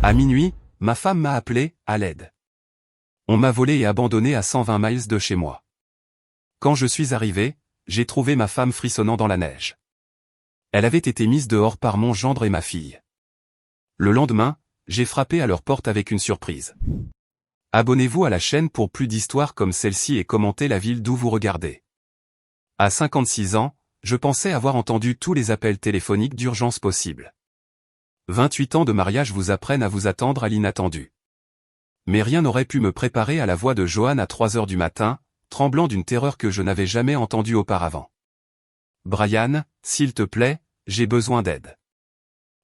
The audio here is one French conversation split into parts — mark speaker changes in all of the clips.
Speaker 1: À minuit, ma femme m'a appelé, à l'aide. On m'a volé et abandonné à 120 miles de chez moi. Quand je suis arrivé, j'ai trouvé ma femme frissonnant dans la neige. Elle avait été mise dehors par mon gendre et ma fille. Le lendemain, j'ai frappé à leur porte avec une surprise. Abonnez-vous à la chaîne pour plus d'histoires comme celle-ci et commentez la ville d'où vous regardez. À 56 ans, je pensais avoir entendu tous les appels téléphoniques d'urgence possibles. 28 ans de mariage vous apprennent à vous attendre à l'inattendu. Mais rien n'aurait pu me préparer à la voix de Johan à 3 heures du matin, tremblant d'une terreur que je n'avais jamais entendue auparavant. « Brian, s'il te plaît, j'ai besoin d'aide.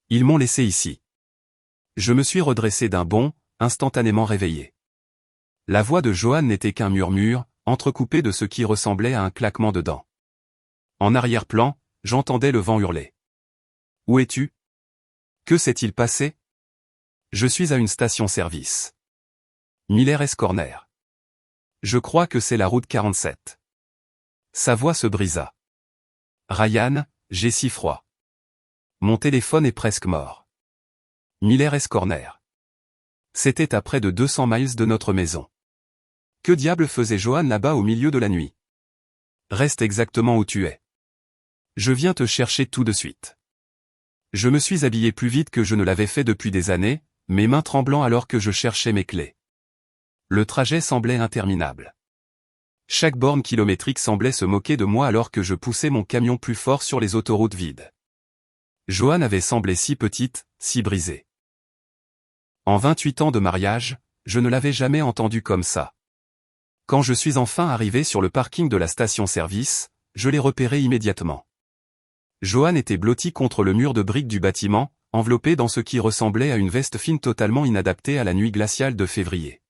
Speaker 1: Ils m'ont laissé ici. » Je me suis redressé d'un bond, instantanément réveillé. La voix de Johan n'était qu'un murmure, entrecoupé de ce qui ressemblait à un claquement de dents. En arrière-plan, j'entendais le vent hurler. « Où es-tu ? Que s'est-il passé ? Je suis à une station-service. Miller S. Corner. Je crois que c'est la route 47. Sa voix se brisa. Ryan, j'ai si froid. Mon téléphone est presque mort. Miller S. Corner. C'était à près de 200 miles de notre maison. Que diable faisait Johan là-bas au milieu de la nuit ? Reste exactement où tu es. Je viens te chercher tout de suite. Je me suis habillé plus vite que je ne l'avais fait depuis des années, mes mains tremblant alors que je cherchais mes clés. Le trajet semblait interminable. Chaque borne kilométrique semblait se moquer de moi alors que je poussais mon camion plus fort sur les autoroutes vides. Johan avait semblé si petite, si brisée. En 28 ans de mariage, je ne l'avais jamais entendue comme ça. Quand je suis enfin arrivé sur le parking de la station-service, je l'ai repéré immédiatement. Johan était blotti contre le mur de briques du bâtiment, enveloppé dans ce qui ressemblait à une veste fine totalement inadaptée à la nuit glaciale de février.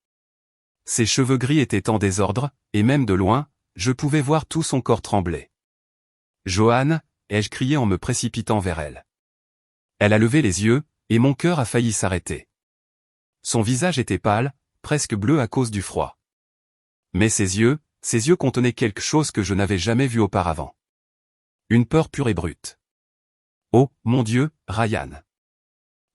Speaker 1: Ses cheveux gris étaient en désordre, et même de loin, je pouvais voir tout son corps trembler. « Johan !» ai-je crié en me précipitant vers elle. Elle a levé les yeux, et mon cœur a failli s'arrêter. Son visage était pâle, presque bleu à cause du froid. Mais ses yeux contenaient quelque chose que je n'avais jamais vu auparavant. Une peur pure et brute. Oh, mon Dieu, Ryan.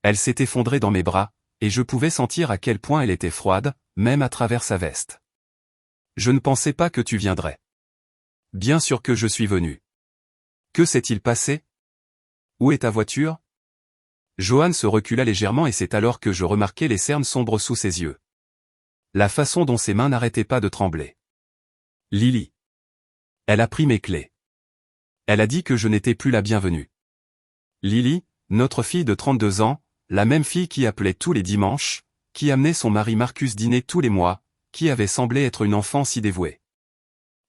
Speaker 1: Elle s'est effondrée dans mes bras, et je pouvais sentir à quel point elle était froide, même à travers sa veste. Je ne pensais pas que tu viendrais. Bien sûr que je suis venu. Que s'est-il passé ? Où est ta voiture ? Johan se recula légèrement et c'est alors que je remarquai les cernes sombres sous ses yeux. La façon dont ses mains n'arrêtaient pas de trembler. Lily. Elle a pris mes clés. Elle a dit que je n'étais plus la bienvenue. Lily, notre fille de 32 ans, la même fille qui appelait tous les dimanches, qui amenait son mari Marcus dîner tous les mois, qui avait semblé être une enfant si dévouée.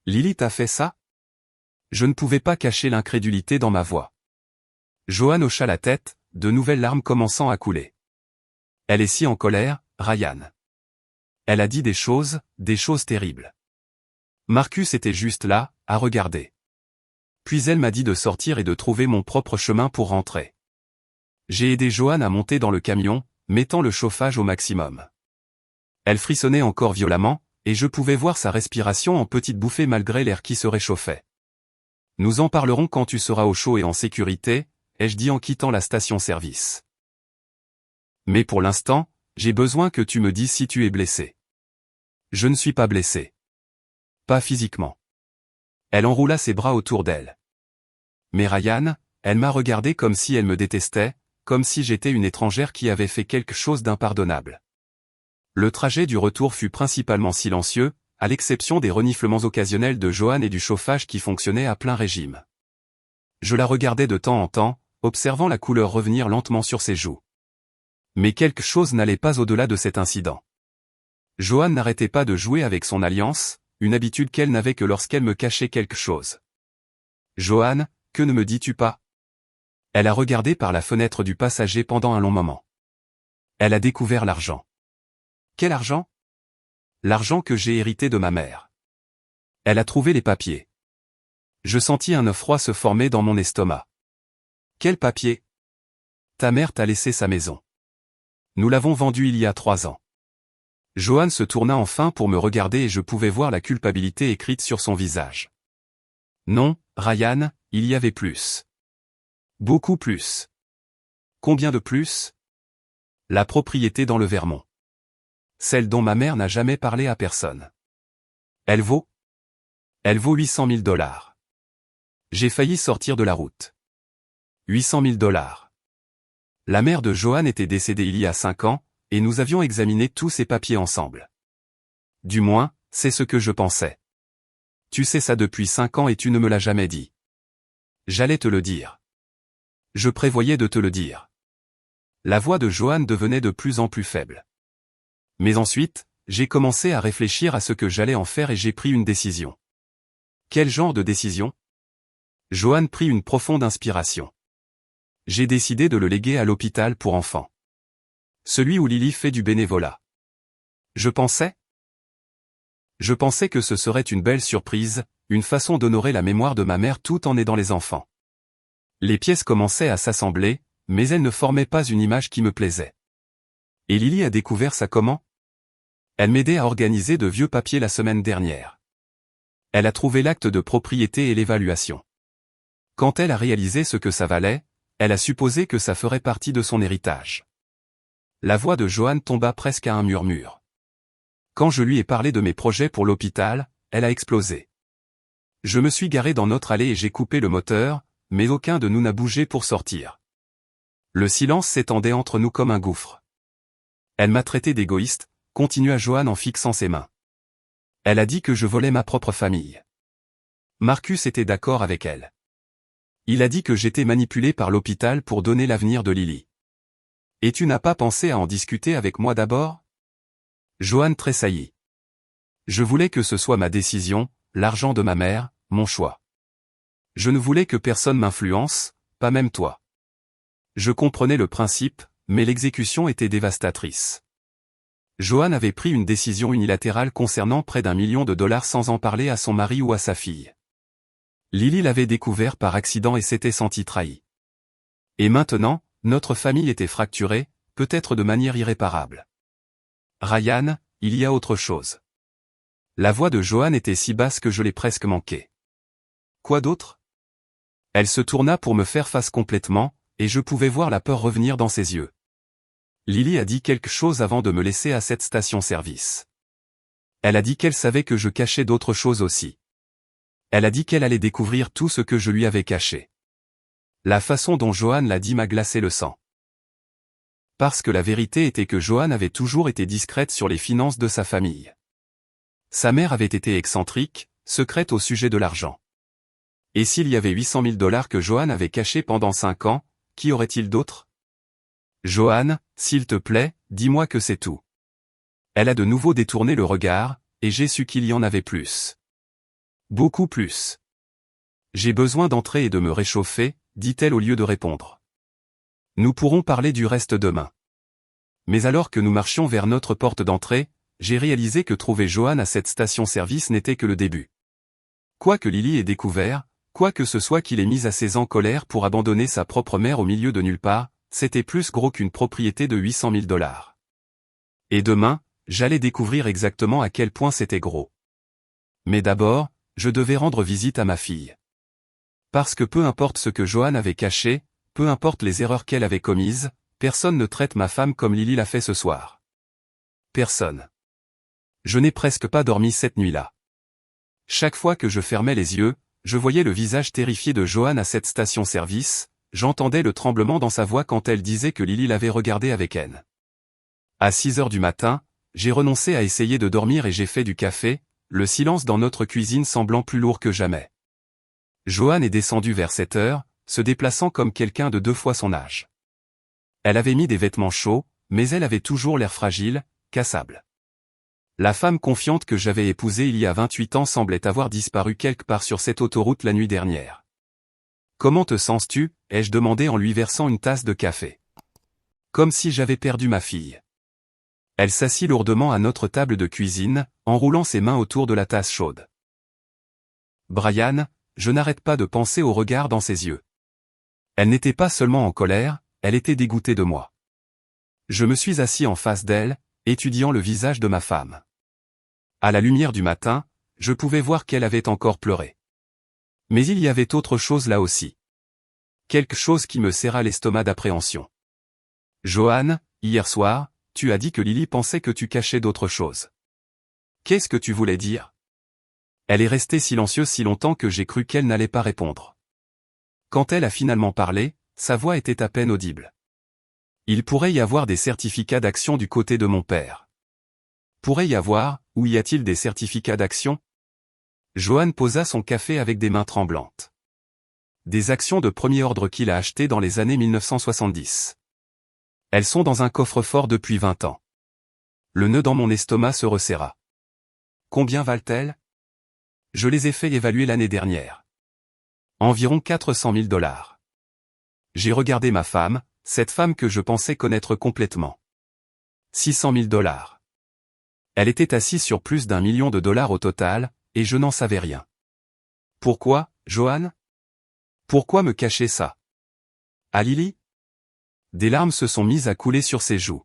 Speaker 1: Lily t'a fait ça ? Je ne pouvais pas cacher l'incrédulité dans ma voix. Johan hocha la tête, de nouvelles larmes commençant à couler. Elle est si en colère, Ryan. Elle a dit des choses terribles. Marcus était juste là, à regarder. Puis elle m'a dit de sortir et de trouver mon propre chemin pour rentrer. J'ai aidé Johan à monter dans le camion, mettant le chauffage au maximum. Elle frissonnait encore violemment, et je pouvais voir sa respiration en petites bouffées malgré l'air qui se réchauffait. Nous en parlerons quand tu seras au chaud et en sécurité, ai-je dit en quittant la station-service. Mais pour l'instant, j'ai besoin que tu me dises si tu es blessé. Je ne suis pas blessé. Pas physiquement. Elle enroula ses bras autour d'elle. Mais Ryan, elle m'a regardé comme si elle me détestait, comme si j'étais une étrangère qui avait fait quelque chose d'impardonnable. Le trajet du retour fut principalement silencieux, à l'exception des reniflements occasionnels de Johan et du chauffage qui fonctionnait à plein régime. Je la regardais de temps en temps, observant la couleur revenir lentement sur ses joues. Mais quelque chose n'allait pas au-delà de cet incident. Johan n'arrêtait pas de jouer avec son alliance, une habitude qu'elle n'avait que lorsqu'elle me cachait quelque chose. « Johan, que ne me dis-tu pas ?» Elle a regardé par la fenêtre du passager pendant un long moment. Elle a découvert l'argent. Quel argent ? L'argent que j'ai hérité de ma mère. Elle a trouvé les papiers. Je sentis un œuf froid se former dans mon estomac. Quel papier ? Ta mère t'a laissé sa maison. Nous l'avons vendue il y a 3 ans. Johan se tourna enfin pour me regarder et je pouvais voir la culpabilité écrite sur son visage. Non, Ryan, il y avait plus. Beaucoup plus. Combien de plus ? La propriété dans le Vermont. Celle dont ma mère n'a jamais parlé à personne. Elle vaut 800 000 $. J'ai failli sortir de la route. 800 000 $. La mère de Johan était décédée il y a 5 ans, et nous avions examiné tous ses papiers ensemble. Du moins, c'est ce que je pensais. Tu sais ça depuis 5 ans et tu ne me l'as jamais dit. J'allais te le dire. Je prévoyais de te le dire. La voix de Johan devenait de plus en plus faible. Mais ensuite, j'ai commencé à réfléchir à ce que j'allais en faire et j'ai pris une décision. Quel genre de décision? Johan prit une profonde inspiration. J'ai décidé de le léguer à l'hôpital pour enfants. Celui où Lily fait du bénévolat. Je pensais que ce serait une belle surprise, une façon d'honorer la mémoire de ma mère tout en aidant les enfants. Les pièces commençaient à s'assembler, mais elles ne formaient pas une image qui me plaisait. Et Lily a découvert ça comment? Elle m'aidait à organiser de vieux papiers la semaine dernière. Elle a trouvé l'acte de propriété et l'évaluation. Quand elle a réalisé ce que ça valait, elle a supposé que ça ferait partie de son héritage. La voix de Johan tomba presque à un murmure. Quand je lui ai parlé de mes projets pour l'hôpital, elle a explosé. Je me suis garé dans notre allée et j'ai coupé le moteur, mais aucun de nous n'a bougé pour sortir. Le silence s'étendait entre nous comme un gouffre. Elle m'a traité d'égoïste, continua Johan en fixant ses mains. Elle a dit que je volais ma propre famille. Marcus était d'accord avec elle. Il a dit que j'étais manipulé par l'hôpital pour donner l'avenir de Lily. Et tu n'as pas pensé à en discuter avec moi d'abord? Johan tressaillit. Je voulais que ce soit ma décision, l'argent de ma mère, mon choix. Je ne voulais que personne m'influence, pas même toi. Je comprenais le principe, mais l'exécution était dévastatrice. Johan avait pris une décision unilatérale concernant près d'1 million de $ sans en parler à son mari ou à sa fille. Lily l'avait découvert par accident et s'était sentie trahie. Et maintenant, notre famille était fracturée, peut-être de manière irréparable. Ryan, il y a autre chose. La voix de Johan était si basse que je l'ai presque manqué. Quoi d'autre? Elle se tourna pour me faire face complètement, et je pouvais voir la peur revenir dans ses yeux. Lily a dit quelque chose avant de me laisser à cette station-service. Elle a dit qu'elle savait que je cachais d'autres choses aussi. Elle a dit qu'elle allait découvrir tout ce que je lui avais caché. La façon dont Johan l'a dit m'a glacé le sang. Parce que la vérité était que Johan avait toujours été discrète sur les finances de sa famille. Sa mère avait été excentrique, secrète au sujet de l'argent. Et s'il y avait 800 000 $ que Johan avait cachés pendant 5 ans, qui aurait-il d'autre? Johan, s'il te plaît, dis-moi que c'est tout. Elle a de nouveau détourné le regard, et j'ai su qu'il y en avait plus. Beaucoup plus. J'ai besoin d'entrer et de me réchauffer, dit-elle au lieu de répondre. Nous pourrons parler du reste demain. Mais alors que nous marchions vers notre porte d'entrée, j'ai réalisé que trouver Johan à cette station-service n'était que le début. Quoi que Lily ait découvert, quoi que ce soit qu'il ait mis assez en colère pour abandonner sa propre mère au milieu de nulle part, c'était plus gros qu'une propriété de 800 000 $. Et demain, j'allais découvrir exactement à quel point c'était gros. Mais d'abord, je devais rendre visite à ma fille. Parce que peu importe ce que Johan avait caché, peu importe les erreurs qu'elle avait commises, personne ne traite ma femme comme Lily l'a fait ce soir. Personne. Je n'ai presque pas dormi cette nuit-là. Chaque fois que je fermais les yeux, je voyais le visage terrifié de Johan à cette station-service, j'entendais le tremblement dans sa voix quand elle disait que Lily l'avait regardé avec haine. À 6 heures du matin, j'ai renoncé à essayer de dormir et j'ai fait du café, le silence dans notre cuisine semblant plus lourd que jamais. Johan est descendu vers 7 heures, se déplaçant comme quelqu'un de 2 fois son âge. Elle avait mis des vêtements chauds, mais elle avait toujours l'air fragile, cassable. La femme confiante que j'avais épousée il y a 28 ans semblait avoir disparu quelque part sur cette autoroute la nuit dernière. « Comment te sens-tu » ai-je demandé en lui versant une tasse de café. Comme si j'avais perdu ma fille. Elle s'assit lourdement à notre table de cuisine, enroulant ses mains autour de la tasse chaude. Brian, je n'arrête pas de penser au regard dans ses yeux. Elle n'était pas seulement en colère, elle était dégoûtée de moi. Je me suis assis en face d'elle, étudiant le visage de ma femme. À la lumière du matin, je pouvais voir qu'elle avait encore pleuré. Mais il y avait autre chose là aussi. Quelque chose qui me serra l'estomac d'appréhension. Johan, hier soir, tu as dit que Lily pensait que tu cachais d'autres choses. Qu'est-ce que tu voulais dire? Elle est restée silencieuse si longtemps que j'ai cru qu'elle n'allait pas répondre. Quand elle a finalement parlé, sa voix était à peine audible. Il pourrait y avoir des certificats d'action du côté de mon père. Pourrait y avoir, ou y a-t-il des certificats d'action? Johan posa son café avec des mains tremblantes. Des actions de premier ordre qu'il a achetées dans les années 1970. Elles sont dans un coffre-fort depuis 20 ans. Le nœud dans mon estomac se resserra. Combien valent-elles? Je les ai fait évaluer l'année dernière. Environ 400 000 $. J'ai regardé ma femme, cette femme que je pensais connaître complètement. 600 000 $. Elle était assise sur plus d'1 million de dollars au total, et je n'en savais rien. Pourquoi, Johan? Pourquoi me cacher ça? À Lily? Des larmes se sont mises à couler sur ses joues.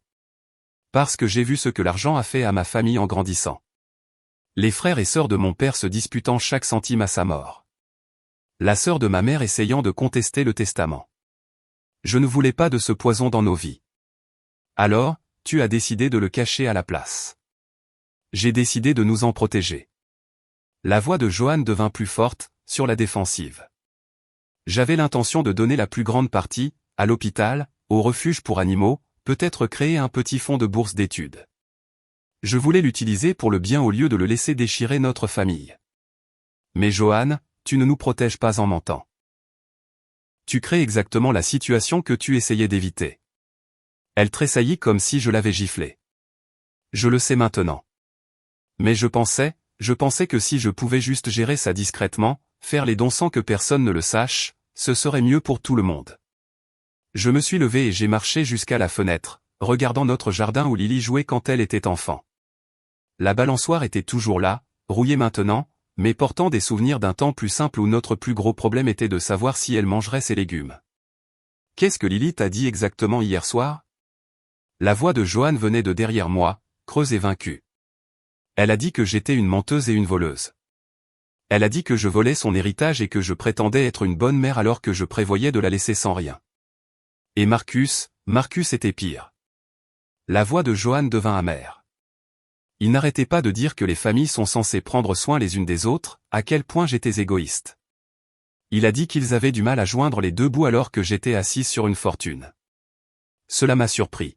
Speaker 1: Parce que j'ai vu ce que l'argent a fait à ma famille en grandissant. Les frères et sœurs de mon père se disputant chaque centime à sa mort. La sœur de ma mère essayant de contester le testament. Je ne voulais pas de ce poison dans nos vies. Alors, tu as décidé de le cacher à la place. J'ai décidé de nous en protéger. La voix de Johan devint plus forte, sur la défensive. J'avais l'intention de donner la plus grande partie, à l'hôpital, au refuge pour animaux, peut-être créer un petit fonds de bourse d'études. Je voulais l'utiliser pour le bien au lieu de le laisser déchirer notre famille. Mais Johan, tu ne nous protèges pas en mentant. Tu crées exactement la situation que tu essayais d'éviter. Elle tressaillit comme si je l'avais giflée. Je le sais maintenant. Mais je pensais que si je pouvais juste gérer ça discrètement, faire les dons sans que personne ne le sache, ce serait mieux pour tout le monde. Je me suis levé et j'ai marché jusqu'à la fenêtre, regardant notre jardin où Lily jouait quand elle était enfant. La balançoire était toujours là, rouillée maintenant, mais portant des souvenirs d'un temps plus simple où notre plus gros problème était de savoir si elle mangerait ses légumes. Qu'est-ce que Lily t'a dit exactement hier soir? La voix de Johan venait de derrière moi, creuse et vaincue. Elle a dit que j'étais une menteuse et une voleuse. Elle a dit que je volais son héritage et que je prétendais être une bonne mère alors que je prévoyais de la laisser sans rien. Et Marcus était pire. La voix de Johan devint amère. Il n'arrêtait pas de dire que les familles sont censées prendre soin les unes des autres, à quel point j'étais égoïste. Il a dit qu'ils avaient du mal à joindre les deux bouts alors que j'étais assise sur une fortune. Cela m'a surpris.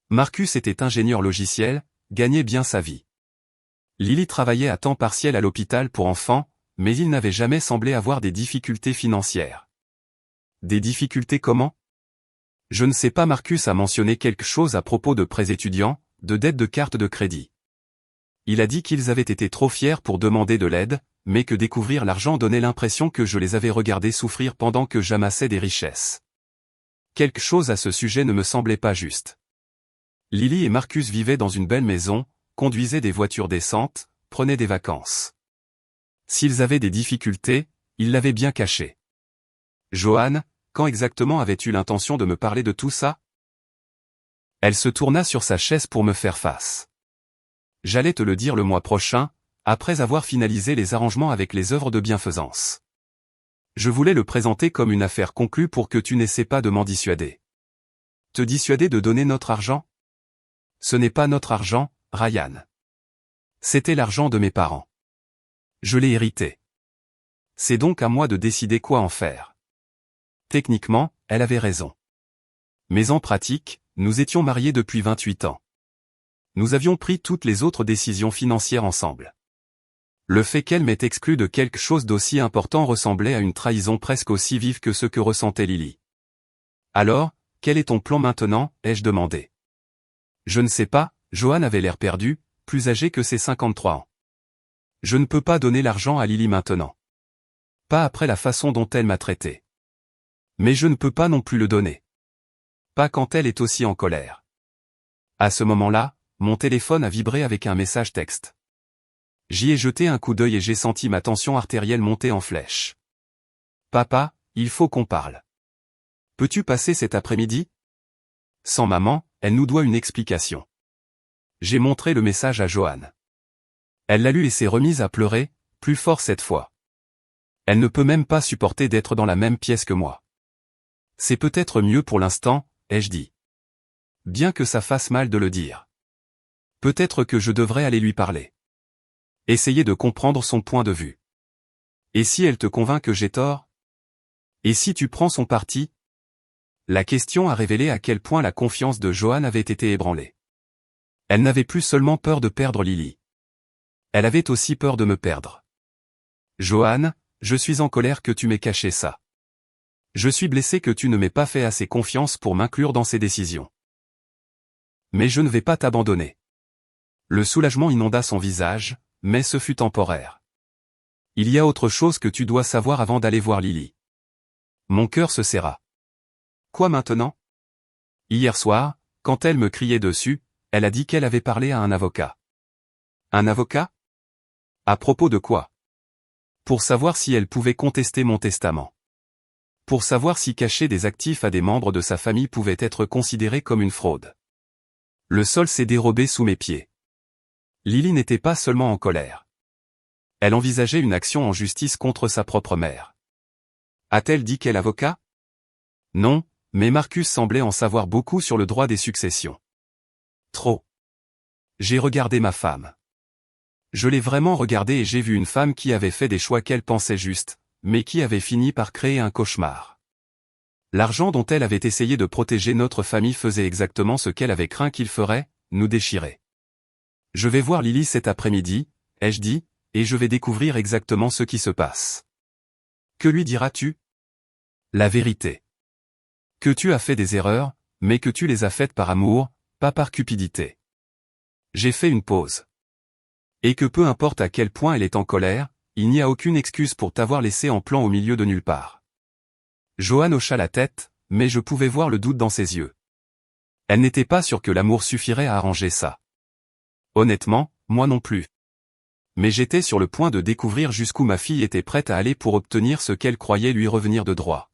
Speaker 1: Marcus était ingénieur logiciel, gagnait bien sa vie. Lily travaillait à temps partiel à l'hôpital pour enfants, mais il n'avait jamais semblé avoir des difficultés financières. Des difficultés comment? Je ne sais pas. Marcus a mentionné quelque chose à propos de prêts étudiants, de dettes de carte de crédit. Il a dit qu'ils avaient été trop fiers pour demander de l'aide, mais que découvrir l'argent donnait l'impression que je les avais regardés souffrir pendant que j'amassais des richesses. Quelque chose à ce sujet ne me semblait pas juste. Lily et Marcus vivaient dans une belle maison, conduisaient des voitures décentes, prenaient des vacances. S'ils avaient des difficultés, ils l'avaient bien caché. Johan, quand exactement avais-tu l'intention de me parler de tout ça? Elle se tourna sur sa chaise pour me faire face. J'allais te le dire le mois prochain, après avoir finalisé les arrangements avec les œuvres de bienfaisance. Je voulais le présenter comme une affaire conclue pour que tu n'essaies pas de m'en dissuader. Te dissuader de donner notre argent? Ce n'est pas notre argent, Ryan. C'était l'argent de mes parents. Je l'ai hérité. C'est donc à moi de décider quoi en faire. Techniquement, elle avait raison. Mais en pratique, nous étions mariés depuis 28 ans. Nous avions pris toutes les autres décisions financières ensemble. Le fait qu'elle m'ait exclu de quelque chose d'aussi important ressemblait à une trahison presque aussi vive que ce que ressentait Lily. Alors, quel est ton plan maintenant, ai-je demandé. Je ne sais pas, Johan avait l'air perdu, plus âgé que ses 53 ans. Je ne peux pas donner l'argent à Lily maintenant. Pas après la façon dont elle m'a traité. Mais je ne peux pas non plus le donner. Pas quand elle est aussi en colère. À ce moment-là, mon téléphone a vibré avec un message texte. J'y ai jeté un coup d'œil et j'ai senti ma tension artérielle monter en flèche. Papa, il faut qu'on parle. Peux-tu passer cet après-midi? Sans maman, elle nous doit une explication. J'ai montré le message à Johan. Elle l'a lu et s'est remise à pleurer, plus fort cette fois. Elle ne peut même pas supporter d'être dans la même pièce que moi. C'est peut-être mieux pour l'instant, ai-je dit. bien que ça fasse mal de le dire. Peut-être que je devrais aller lui parler. Essayer de comprendre son point de vue. Et si elle te convainc que j'ai tort? Et si tu prends son parti? La question a révélé à quel point la confiance de Joanne avait été ébranlée. Elle n'avait plus seulement peur de perdre Lily. Elle avait aussi peur de me perdre. Joanne, je suis en colère que tu m'aies caché ça. Je suis blessé que tu ne m'aies pas fait assez confiance pour m'inclure dans ces décisions. Mais je ne vais pas t'abandonner. Le soulagement inonda son visage, mais ce fut temporaire. Il y a autre chose que tu dois savoir avant d'aller voir Lily. Mon cœur se serra. Quoi maintenant? Hier soir, quand elle me criait dessus, elle a dit qu'elle avait parlé à un avocat. Un avocat? À propos de quoi? Pour savoir si elle pouvait contester mon testament. Pour savoir si cacher des actifs à des membres de sa famille pouvait être considéré comme une fraude. Le sol s'est dérobé sous mes pieds. Lily n'était pas seulement en colère. Elle envisageait une action en justice contre sa propre mère. A-t-elle dit quel avocat? Non, mais Marcus semblait en savoir beaucoup sur le droit des successions. Trop. J'ai regardé ma femme. Je l'ai vraiment regardée et j'ai vu une femme qui avait fait des choix qu'elle pensait justes, mais qui avait fini par créer un cauchemar. L'argent dont elle avait essayé de protéger notre famille faisait exactement ce qu'elle avait craint qu'il ferait, nous déchirer. Je vais voir Lily cet après-midi, ai-je dit, et je vais découvrir exactement ce qui se passe. Que lui diras-tu? La vérité. Que tu as fait des erreurs, mais que tu les as faites par amour, pas par cupidité. J'ai fait une pause. Et que peu importe à quel point elle est en colère, il n'y a aucune excuse pour t'avoir laissé en plan au milieu de nulle part. Joanne hocha la tête, mais je pouvais voir le doute dans ses yeux. Elle n'était pas sûre que l'amour suffirait à arranger ça. Honnêtement, moi non plus. Mais j'étais sur le point de découvrir jusqu'où ma fille était prête à aller pour obtenir ce qu'elle croyait lui revenir de droit.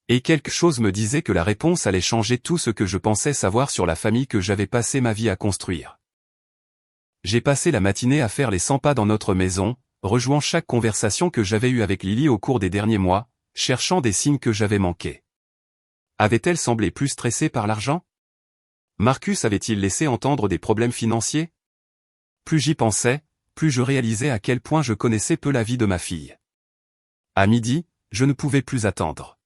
Speaker 1: Et quelque chose me disait que la réponse allait changer tout ce que je pensais savoir sur la famille que j'avais passé ma vie à construire. J'ai passé la matinée à faire les 100 pas dans notre maison, rejouant chaque conversation que j'avais eue avec Lily au cours des derniers mois, cherchant des signes que j'avais manqués. Avait-elle semblé plus stressée par l'argent? Marcus avait-il laissé entendre des problèmes financiers? Plus j'y pensais, plus je réalisais à quel point je connaissais peu la vie de ma fille. À midi, je ne pouvais plus attendre.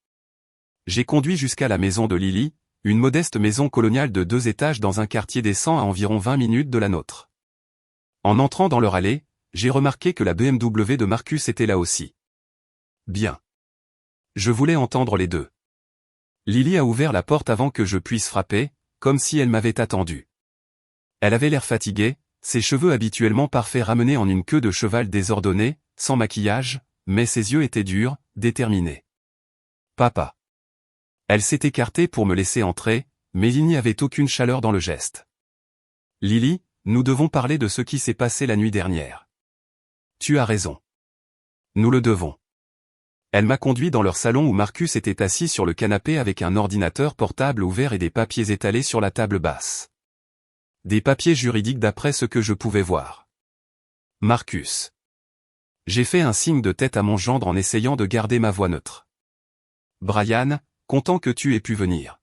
Speaker 1: J'ai conduit jusqu'à la maison de Lily, une modeste maison coloniale de 2 étages dans un quartier décent à environ 20 minutes de la nôtre. En entrant dans leur allée, j'ai remarqué que la BMW de Marcus était là aussi. Bien. Je voulais entendre les deux. Lily a ouvert la porte avant que je puisse frapper, comme si elle m'avait attendu. Elle avait l'air fatiguée, ses cheveux habituellement parfaits ramenés en une queue de cheval désordonnée, sans maquillage, mais ses yeux étaient durs, déterminés. Papa. Elle s'est écartée pour me laisser entrer, mais il n'y avait aucune chaleur dans le geste. Lily, nous devons parler de ce qui s'est passé la nuit dernière. Tu as raison. Nous le devons. Elle m'a conduit dans leur salon où Marcus était assis sur le canapé avec un ordinateur portable ouvert et des papiers étalés sur la table basse. Des papiers juridiques d'après ce que je pouvais voir. Marcus. J'ai fait un signe de tête à mon gendre en essayant de garder ma voix neutre. Brian, content que tu aies pu venir.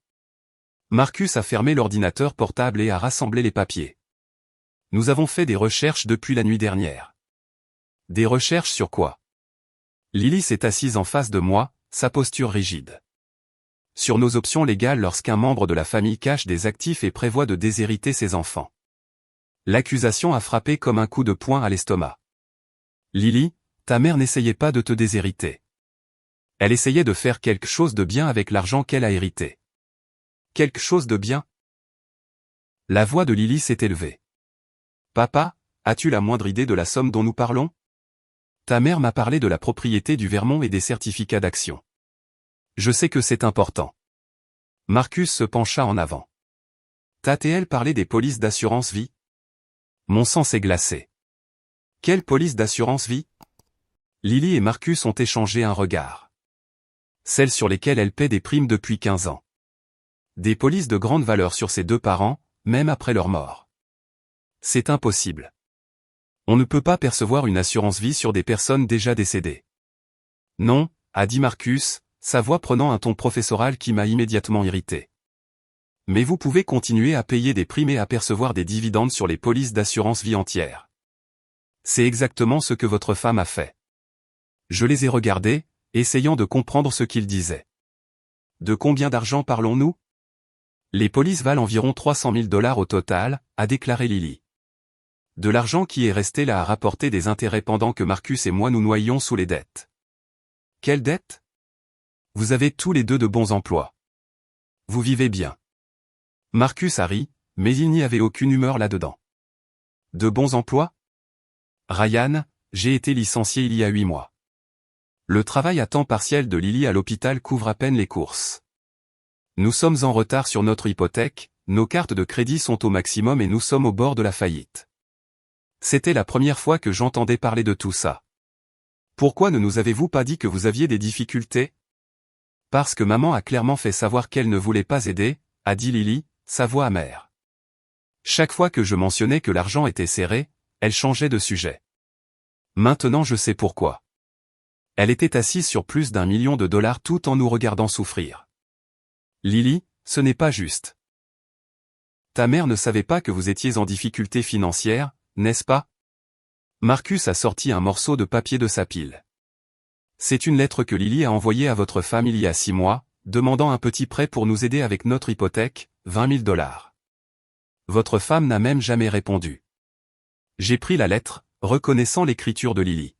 Speaker 1: Marcus a fermé l'ordinateur portable et a rassemblé les papiers. Nous avons fait des recherches depuis la nuit dernière. Des recherches sur quoi? Lily s'est assise en face de moi, sa posture rigide. Sur nos options légales lorsqu'un membre de la famille cache des actifs et prévoit de déshériter ses enfants. L'accusation a frappé comme un coup de poing à l'estomac. Lily, ta mère n'essayait pas de te déshériter. Elle essayait de faire quelque chose de bien avec l'argent qu'elle a hérité. Quelque chose de bien? La voix de Lily s'est élevée. Papa, as-tu la moindre idée de la somme dont nous parlons? Ta mère m'a parlé de la propriété du Vermont et des certificats d'action. Je sais que c'est important. Marcus se pencha en avant. T'a-t-elle parlé des polices d'assurance vie? Mon sang s'est glacé. Quelle police d'assurance vie? Lily et Marcus ont échangé un regard. Celles sur lesquelles elle paie des primes depuis 15 ans. Des polices de grande valeur sur ses 2 parents, même après leur mort. C'est impossible. On ne peut pas percevoir une assurance vie sur des personnes déjà décédées. Non, a dit Marcus, sa voix prenant un ton professoral qui m'a immédiatement irrité. Mais vous pouvez continuer à payer des primes et à percevoir des dividendes sur les polices d'assurance vie entière. C'est exactement ce que votre femme a fait. Je les ai regardés, essayant de comprendre ce qu'ils disaient. De combien d'argent parlons-nous? Les polices valent environ 300 000 $ au total, a déclaré Lily. De l'argent qui est resté là à rapporter des intérêts pendant que Marcus et moi nous noyions sous les dettes. Quelles dettes? Vous avez tous les deux de bons emplois. Vous vivez bien. Marcus a ri, mais il n'y avait aucune humeur là-dedans. De bons emplois? Ryan, j'ai été licencié il y a 8 mois. Le travail à temps partiel de Lily à l'hôpital couvre à peine les courses. Nous sommes en retard sur notre hypothèque, nos cartes de crédit sont au maximum et nous sommes au bord de la faillite. C'était la première fois que j'entendais parler de tout ça. Pourquoi ne nous avez-vous pas dit que vous aviez des difficultés? Parce que maman a clairement fait savoir qu'elle ne voulait pas aider, a dit Lily, sa voix amère. Chaque fois que je mentionnais que l'argent était serré, elle changeait de sujet. Maintenant je sais pourquoi. Elle était assise sur plus d'1 million de dollars tout en nous regardant souffrir. Lily, ce n'est pas juste. Ta mère ne savait pas que vous étiez en difficulté financière, n'est-ce pas? Marcus a sorti un morceau de papier de sa pile. C'est une lettre que Lily a envoyée à votre femme il y a 6 mois, demandant un petit prêt pour nous aider avec notre hypothèque, 20 000 $. Votre femme n'a même jamais répondu. J'ai pris la lettre, reconnaissant l'écriture de Lily.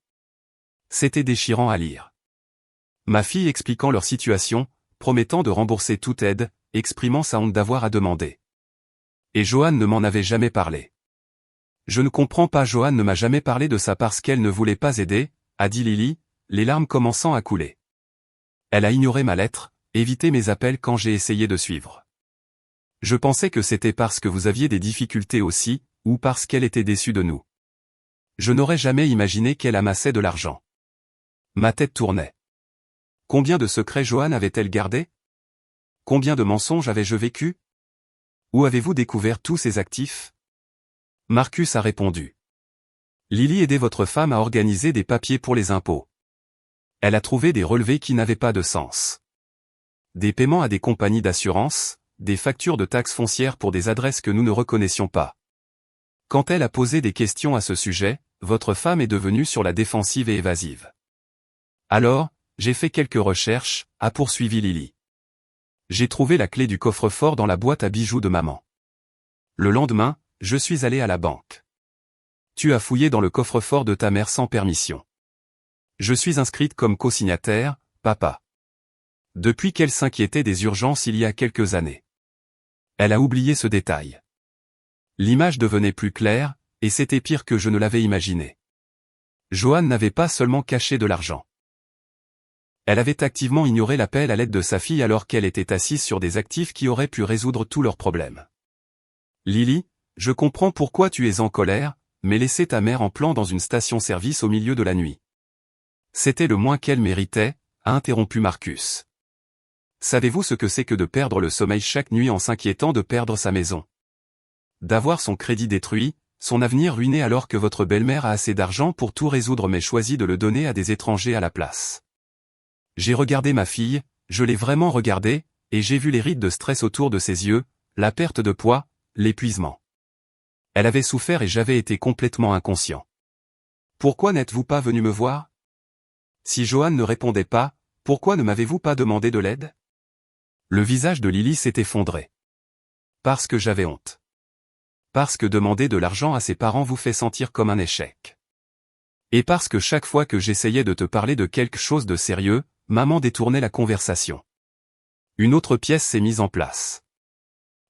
Speaker 1: C'était déchirant à lire. Ma fille expliquant leur situation, promettant de rembourser toute aide, exprimant sa honte d'avoir à demander. Et Joanne ne m'en avait jamais parlé. Je ne comprends pas, Joanne ne m'a jamais parlé de ça parce qu'elle ne voulait pas aider, a dit Lily, les larmes commençant à couler. Elle a ignoré ma lettre, évité mes appels quand j'ai essayé de suivre. Je pensais que c'était parce que vous aviez des difficultés aussi, ou parce qu'elle était déçue de nous. Je n'aurais jamais imaginé qu'elle amassait de l'argent. Ma tête tournait. Combien de secrets Joanne avait-elle gardé? Combien de mensonges avais-je vécu? Où avez-vous découvert tous ces actifs? Marcus a répondu. Lily aidait votre femme à organiser des papiers pour les impôts. Elle a trouvé des relevés qui n'avaient pas de sens. Des paiements à des compagnies d'assurance, des factures de taxes foncières pour des adresses que nous ne reconnaissions pas. Quand elle a posé des questions à ce sujet, votre femme est devenue sur la défensive et évasive. Alors, j'ai fait quelques recherches, a poursuivi Lily. J'ai trouvé la clé du coffre-fort dans la boîte à bijoux de maman. Le lendemain, je suis allé à la banque. Tu as fouillé dans le coffre-fort de ta mère sans permission. Je suis inscrite comme co-signataire, papa. Depuis qu'elle s'inquiétait des urgences il y a quelques années. Elle a oublié ce détail. L'image devenait plus claire, et c'était pire que je ne l'avais imaginé. Joanne n'avait pas seulement caché de l'argent. Elle avait activement ignoré l'appel à l'aide de sa fille alors qu'elle était assise sur des actifs qui auraient pu résoudre tous leurs problèmes. Lily, je comprends pourquoi tu es en colère, mais laisser ta mère en plan dans une station-service au milieu de la nuit. C'était le moins qu'elle méritait, a interrompu Marcus. Savez-vous ce que c'est que de perdre le sommeil chaque nuit en s'inquiétant de perdre sa maison? D'avoir son crédit détruit, son avenir ruiné alors que votre belle-mère a assez d'argent pour tout résoudre mais choisit de le donner à des étrangers à la place. J'ai regardé ma fille, je l'ai vraiment regardée, et j'ai vu les rides de stress autour de ses yeux, la perte de poids, l'épuisement. Elle avait souffert et j'avais été complètement inconscient. Pourquoi n'êtes-vous pas venu me voir? Si Joanne ne répondait pas, pourquoi ne m'avez-vous pas demandé de l'aide? Le visage de Lily s'est effondré. Parce que j'avais honte. Parce que demander de l'argent à ses parents vous fait sentir comme un échec. Et parce que chaque fois que j'essayais de te parler de quelque chose de sérieux, maman détournait la conversation. Une autre pièce s'est mise en place.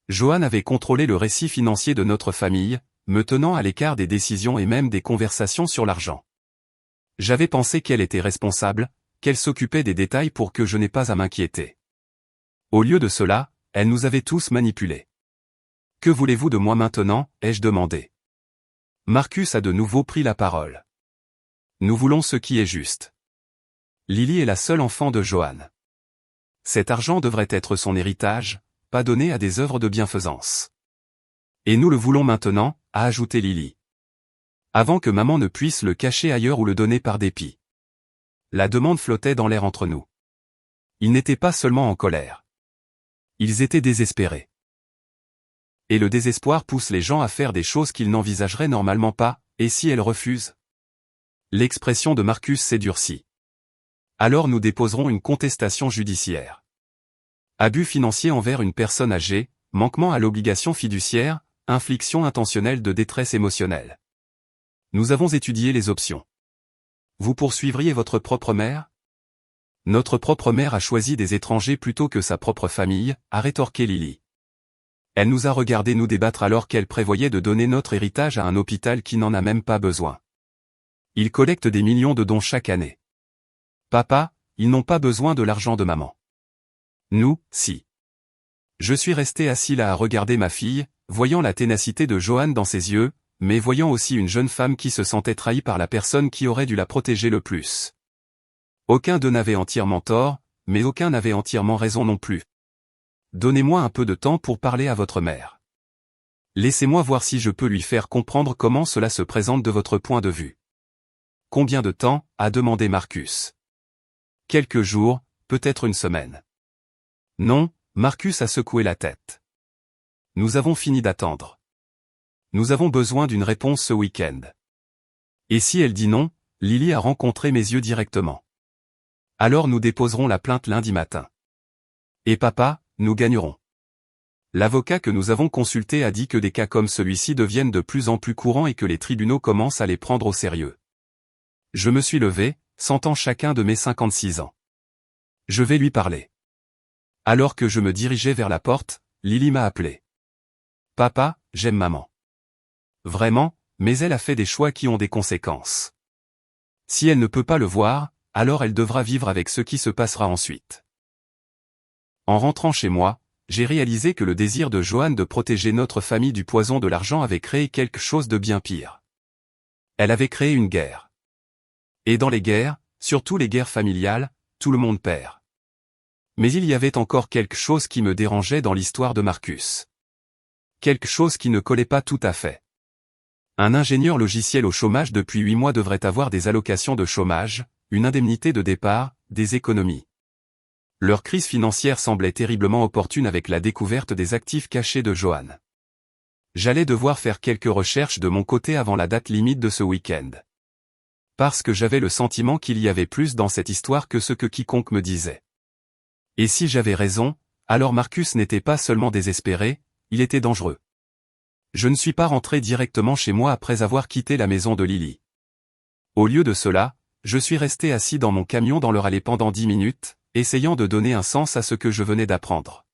Speaker 1: Joanne avait contrôlé le récit financier de notre famille, me tenant à l'écart des décisions et même des conversations sur l'argent. J'avais pensé qu'elle était responsable, qu'elle s'occupait des détails pour que je n'aie pas à m'inquiéter. Au lieu de cela, elle nous avait tous manipulés. Que voulez-vous de moi maintenant, ai-je demandé. Marcus a de nouveau pris la parole. Nous voulons ce qui est juste. Lily est la seule enfant de Joanne. Cet argent devrait être son héritage, pas donné à des œuvres de bienfaisance. Et nous le voulons maintenant, a ajouté Lily. Avant que maman ne puisse le cacher ailleurs ou le donner par dépit. La demande flottait dans l'air entre nous. Ils n'étaient pas seulement en colère. Ils étaient désespérés. Et le désespoir pousse les gens à faire des choses qu'ils n'envisageraient normalement pas, et si elles refusent? L'expression de Marcus s'est durcie. Alors nous déposerons une contestation judiciaire. Abus financier envers une personne âgée, manquement à l'obligation fiduciaire, infliction intentionnelle de détresse émotionnelle. Nous avons étudié les options. Vous poursuivriez votre propre mère? Notre propre mère a choisi des étrangers plutôt que sa propre famille, a rétorqué Lily. Elle nous a regardé nous débattre alors qu'elle prévoyait de donner notre héritage à un hôpital qui n'en a même pas besoin. Ils collectent des millions de dons chaque année. Papa, ils n'ont pas besoin de l'argent de maman. Nous, si. Je suis resté assis là à regarder ma fille, voyant la ténacité de Joanne dans ses yeux, mais voyant aussi une jeune femme qui se sentait trahie par la personne qui aurait dû la protéger le plus. Aucun d'eux n'avait entièrement tort, mais aucun n'avait entièrement raison non plus. Donnez-moi un peu de temps pour parler à votre mère. Laissez-moi voir si je peux lui faire comprendre comment cela se présente de votre point de vue. Combien de temps, a demandé Marcus. Quelques jours, peut-être une semaine. Non, Marcus a secoué la tête. Nous avons fini d'attendre. Nous avons besoin d'une réponse ce week-end. Et si elle dit non, Lily a rencontré mes yeux directement. Alors nous déposerons la plainte lundi matin. Et papa, nous gagnerons. L'avocat que nous avons consulté a dit que des cas comme celui-ci deviennent de plus en plus courants et que les tribunaux commencent à les prendre au sérieux. Je me suis levé, sentant chacun de mes 56 ans. Je vais lui parler. Alors que je me dirigeais vers la porte, Lily m'a appelé. Papa, j'aime maman. Vraiment, mais elle a fait des choix qui ont des conséquences. Si elle ne peut pas le voir, alors elle devra vivre avec ce qui se passera ensuite. En rentrant chez moi, j'ai réalisé que le désir de Joanne de protéger notre famille du poison de l'argent avait créé quelque chose de bien pire. Elle avait créé une guerre. Et dans les guerres, surtout les guerres familiales, tout le monde perd. Mais il y avait encore quelque chose qui me dérangeait dans l'histoire de Marcus. Quelque chose qui ne collait pas tout à fait. Un ingénieur logiciel au chômage depuis 8 mois devrait avoir des allocations de chômage, une indemnité de départ, des économies. Leur crise financière semblait terriblement opportune avec la découverte des actifs cachés de Joanne. J'allais devoir faire quelques recherches de mon côté avant la date limite de ce week-end. Parce que j'avais le sentiment qu'il y avait plus dans cette histoire que ce que quiconque me disait. Et si j'avais raison, alors Marcus n'était pas seulement désespéré, il était dangereux. Je ne suis pas rentré directement chez moi après avoir quitté la maison de Lily. Au lieu de cela, je suis resté assis dans mon camion dans leur allée pendant 10 minutes, essayant de donner un sens à ce que je venais d'apprendre.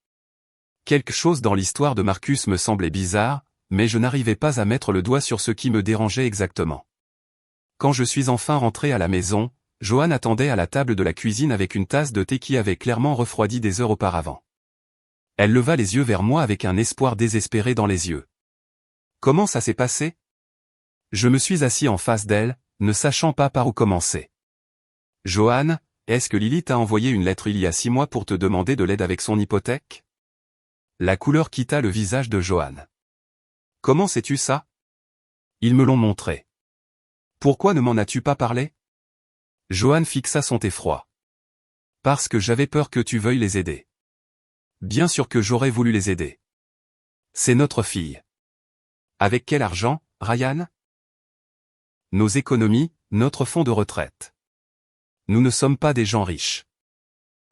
Speaker 1: Quelque chose dans l'histoire de Marcus me semblait bizarre, mais je n'arrivais pas à mettre le doigt sur ce qui me dérangeait exactement. Quand je suis enfin rentré à la maison, Joanne attendait à la table de la cuisine avec une tasse de thé qui avait clairement refroidi des heures auparavant. Elle leva les yeux vers moi avec un espoir désespéré dans les yeux. Comment ça s'est passé? Je me suis assis en face d'elle, ne sachant pas par où commencer. Joanne, est-ce que Lily t'a envoyé une lettre il y a 6 mois pour te demander de l'aide avec son hypothèque? La couleur quitta le visage de Joanne. Comment sais-tu ça? Ils me l'ont montré. Pourquoi ne m'en as-tu pas parlé? Joanne fixa son effroi. Parce que j'avais peur que tu veuilles les aider. Bien sûr que j'aurais voulu les aider. C'est notre fille. Avec quel argent, Ryan? Nos économies, notre fonds de retraite. Nous ne sommes pas des gens riches.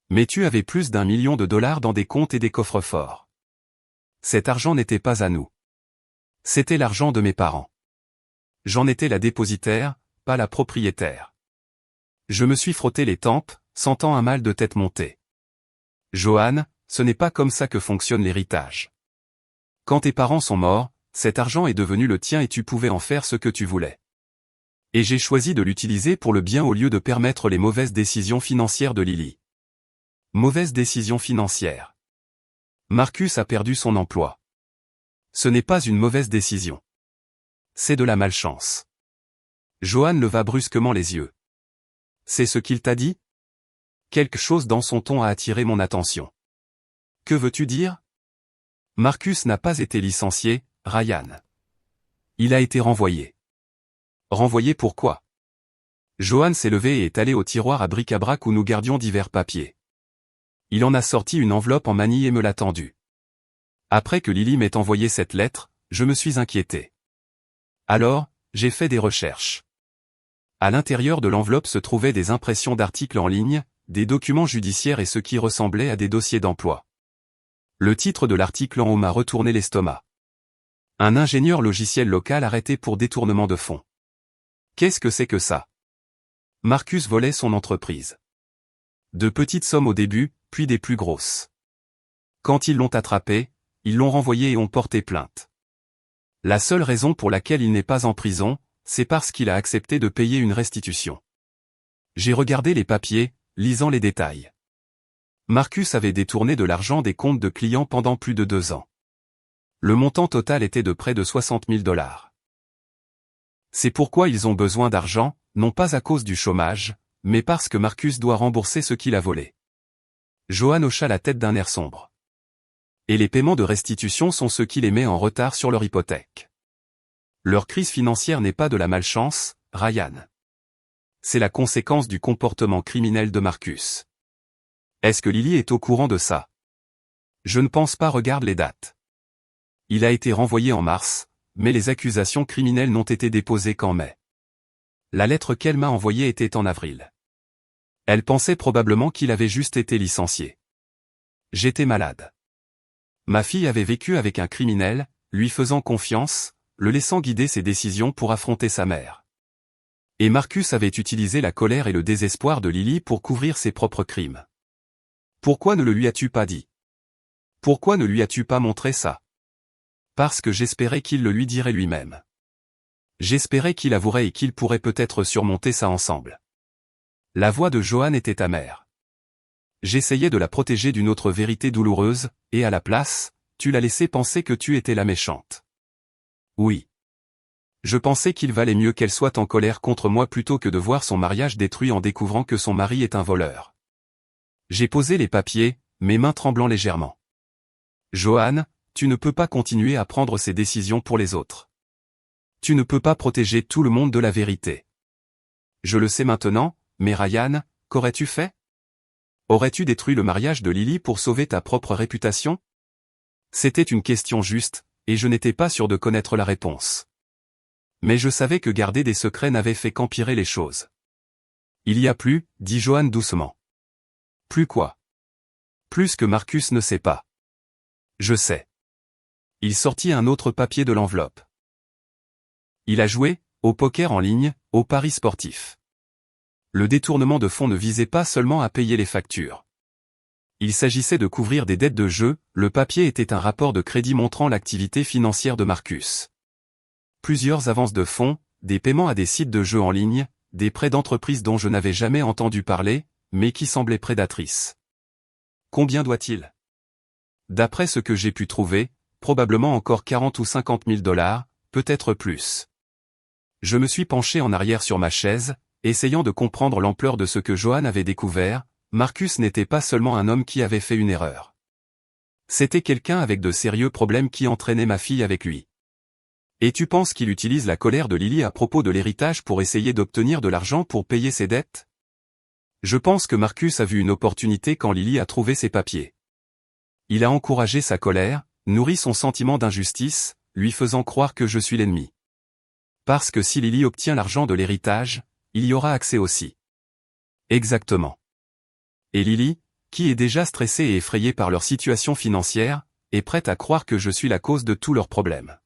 Speaker 1: Mais tu avais plus d'1 million de dollars dans des comptes et des coffres-forts. Cet argent n'était pas à nous. C'était l'argent de mes parents. J'en étais la dépositaire, pas la propriétaire. Je me suis frotté les tempes, sentant un mal de tête monter. Joanne, ce n'est pas comme ça que fonctionne l'héritage. Quand tes parents sont morts, cet argent est devenu le tien et tu pouvais en faire ce que tu voulais. Et j'ai choisi de l'utiliser pour le bien au lieu de permettre les mauvaises décisions financières de Lily. Mauvaise décision financière. Marcus a perdu son emploi. Ce n'est pas une mauvaise décision. C'est de la malchance. Joanne leva brusquement les yeux. C'est ce qu'il t'a dit? Quelque chose dans son ton a attiré mon attention. Que veux-tu dire? Marcus n'a pas été licencié, Ryan. Il a été renvoyé. Renvoyé pourquoi? Joanne s'est levée et est allée au tiroir à bric-à-brac où nous gardions divers papiers. Il en a sorti une enveloppe en manille et me l'a tendue. Après que Lily m'ait envoyé cette lettre, je me suis inquiété. Alors, j'ai fait des recherches. À l'intérieur de l'enveloppe se trouvaient des impressions d'articles en ligne, des documents judiciaires et ce qui ressemblait à des dossiers d'emploi. Le titre de l'article en haut m'a retourné l'estomac. Un ingénieur logiciel local arrêté pour détournement de fonds. Qu'est-ce que c'est que ça? Marcus volait son entreprise. De petites sommes au début, puis des plus grosses. Quand ils l'ont attrapé, ils l'ont renvoyé et ont porté plainte. La seule raison pour laquelle il n'est pas en prison, c'est parce qu'il a accepté de payer une restitution. J'ai regardé les papiers, lisant les détails. Marcus avait détourné de l'argent des comptes de clients pendant plus de 2 ans. Le montant total était de près de 60 000 $. C'est pourquoi ils ont besoin d'argent, non pas à cause du chômage, mais parce que Marcus doit rembourser ce qu'il a volé. Johan hocha la tête d'un air sombre. Et les paiements de restitution sont ce qui les met en retard sur leur hypothèque. Leur crise financière n'est pas de la malchance, Ryan. C'est la conséquence du comportement criminel de Marcus. Est-ce que Lily est au courant de ça? Je ne pense pas. Regarde les dates. Il a été renvoyé en mars, mais les accusations criminelles n'ont été déposées qu'en mai. La lettre qu'elle m'a envoyée était en avril. Elle pensait probablement qu'il avait juste été licencié. J'étais malade. Ma fille avait vécu avec un criminel, lui faisant confiance, le laissant guider ses décisions pour affronter sa mère. Et Marcus avait utilisé la colère et le désespoir de Lily pour couvrir ses propres crimes. Pourquoi ne le lui as-tu pas dit? Pourquoi ne lui as-tu pas montré ça? Parce que j'espérais qu'il le lui dirait lui-même. J'espérais qu'il avouerait et qu'il pourrait peut-être surmonter ça ensemble. La voix de Johan était amère. J'essayais de la protéger d'une autre vérité douloureuse, et à la place, tu l'as laissé penser que tu étais la méchante. Oui. Je pensais qu'il valait mieux qu'elle soit en colère contre moi plutôt que de voir son mariage détruit en découvrant que son mari est un voleur. J'ai posé les papiers, mes mains tremblant légèrement. Johan, tu ne peux pas continuer à prendre ces décisions pour les autres. Tu ne peux pas protéger tout le monde de la vérité. Je le sais maintenant, mais Ryan, qu'aurais-tu fait? Aurais-tu détruit le mariage de Lily pour sauver ta propre réputation? C'était une question juste, et je n'étais pas sûr de connaître la réponse. Mais je savais que garder des secrets n'avait fait qu'empirer les choses. Il y a plus, dit Johan doucement. Plus quoi? Plus que Marcus ne sait pas. Je sais. Il sortit un autre papier de l'enveloppe. Il a joué, au poker en ligne, au paris sportif. Le détournement de fonds ne visait pas seulement à payer les factures. Il s'agissait de couvrir des dettes de jeu. Le papier était un rapport de crédit montrant l'activité financière de Marcus. Plusieurs avances de fonds, des paiements à des sites de jeux en ligne, des prêts d'entreprise dont je n'avais jamais entendu parler, mais qui semblaient prédatrices. Combien doit-il? D'après ce que j'ai pu trouver, probablement encore 40 ou 50 000 $, peut-être plus. Je me suis penché en arrière sur ma chaise, essayant de comprendre l'ampleur de ce que Johan avait découvert. Marcus n'était pas seulement un homme qui avait fait une erreur. C'était quelqu'un avec de sérieux problèmes qui entraînait ma fille avec lui. Et tu penses qu'il utilise la colère de Lily à propos de l'héritage pour essayer d'obtenir de l'argent pour payer ses dettes? Je pense que Marcus a vu une opportunité quand Lily a trouvé ses papiers. Il a encouragé sa colère, nourri son sentiment d'injustice, lui faisant croire que je suis l'ennemi. Parce que si Lily obtient l'argent de l'héritage, il y aura accès aussi. Exactement. Et Lily, qui est déjà stressée et effrayée par leur situation financière, est prête à croire que je suis la cause de tous leurs problèmes.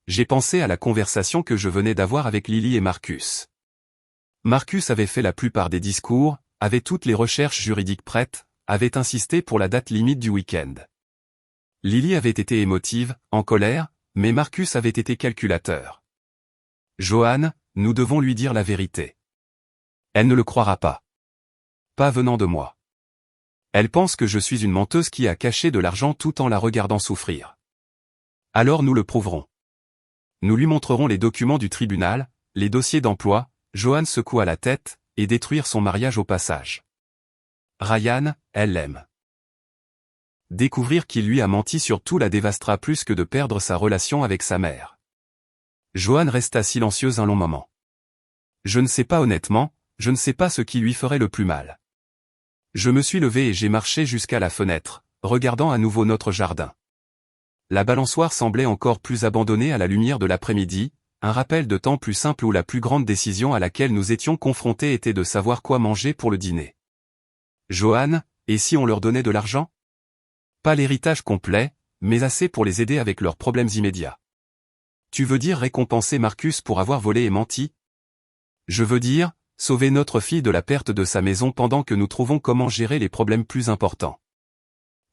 Speaker 1: J'ai pensé à la conversation que je venais d'avoir avec Lily et Marcus. Marcus avait fait la plupart des discours, avait toutes les recherches juridiques prêtes, avait insisté pour la date limite du week-end. Lily avait été émotive, en colère, mais Marcus avait été calculateur. Johan, nous devons lui dire la vérité. Elle ne le croira pas. Pas venant de moi. Elle pense que je suis une menteuse qui a caché de l'argent tout en la regardant souffrir. Alors nous le prouverons. Nous lui montrerons les documents du tribunal, les dossiers d'emploi. Johan secoua la tête, et détruire son mariage au passage. Ryan, elle l'aime. Découvrir qu'il lui a menti sur tout la dévastera plus que de perdre sa relation avec sa mère. Johan resta silencieuse un long moment. Je ne sais pas honnêtement, je ne sais pas ce qui lui ferait le plus mal. Je me suis levé et j'ai marché jusqu'à la fenêtre, regardant à nouveau notre jardin. la balançoire semblait encore plus abandonnée à la lumière de l'après-midi, un rappel de temps plus simple où la plus grande décision à laquelle nous étions confrontés était de savoir quoi manger pour le dîner. Johan, et si on leur donnait de l'argent? Pas l'héritage complet, mais assez pour les aider avec leurs problèmes immédiats. Tu veux dire récompenser Marcus pour avoir volé et menti? Je veux dire, sauver notre fille de la perte de sa maison pendant que nous trouvons comment gérer les problèmes plus importants.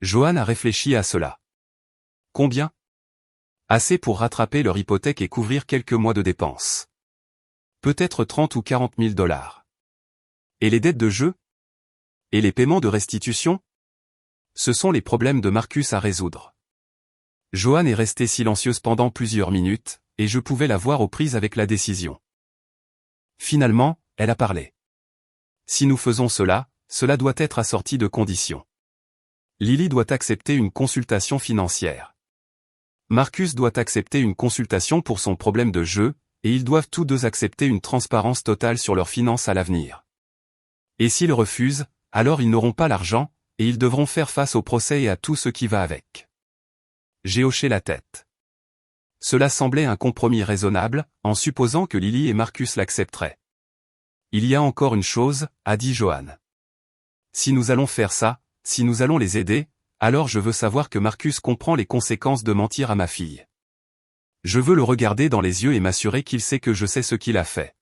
Speaker 1: Johan a réfléchi à cela. Combien? Assez pour rattraper leur hypothèque et couvrir quelques mois de dépenses. Peut-être 30 ou 40 000 $. Et les dettes de jeu? Et les paiements de restitution? Ce sont les problèmes de Marcus à résoudre. Johan est restée silencieuse pendant plusieurs minutes, et je pouvais la voir aux prises avec la décision. Finalement, elle a parlé. Si nous faisons cela, cela doit être assorti de conditions. Lily doit accepter une consultation financière. Marcus doit accepter une consultation pour son problème de jeu, et ils doivent tous deux accepter une transparence totale sur leurs finances à l'avenir. Et s'ils refusent, alors ils n'auront pas l'argent, et ils devront faire face au procès et à tout ce qui va avec. J'ai hoché la tête. Cela semblait un compromis raisonnable, en supposant que Lily et Marcus l'accepteraient. Il y a encore une chose, a dit Johan. Si nous allons faire ça, si nous allons les aider, alors je veux savoir que Marcus comprend les conséquences de mentir à ma fille. Je veux le regarder dans les yeux et m'assurer qu'il sait que je sais ce qu'il a fait.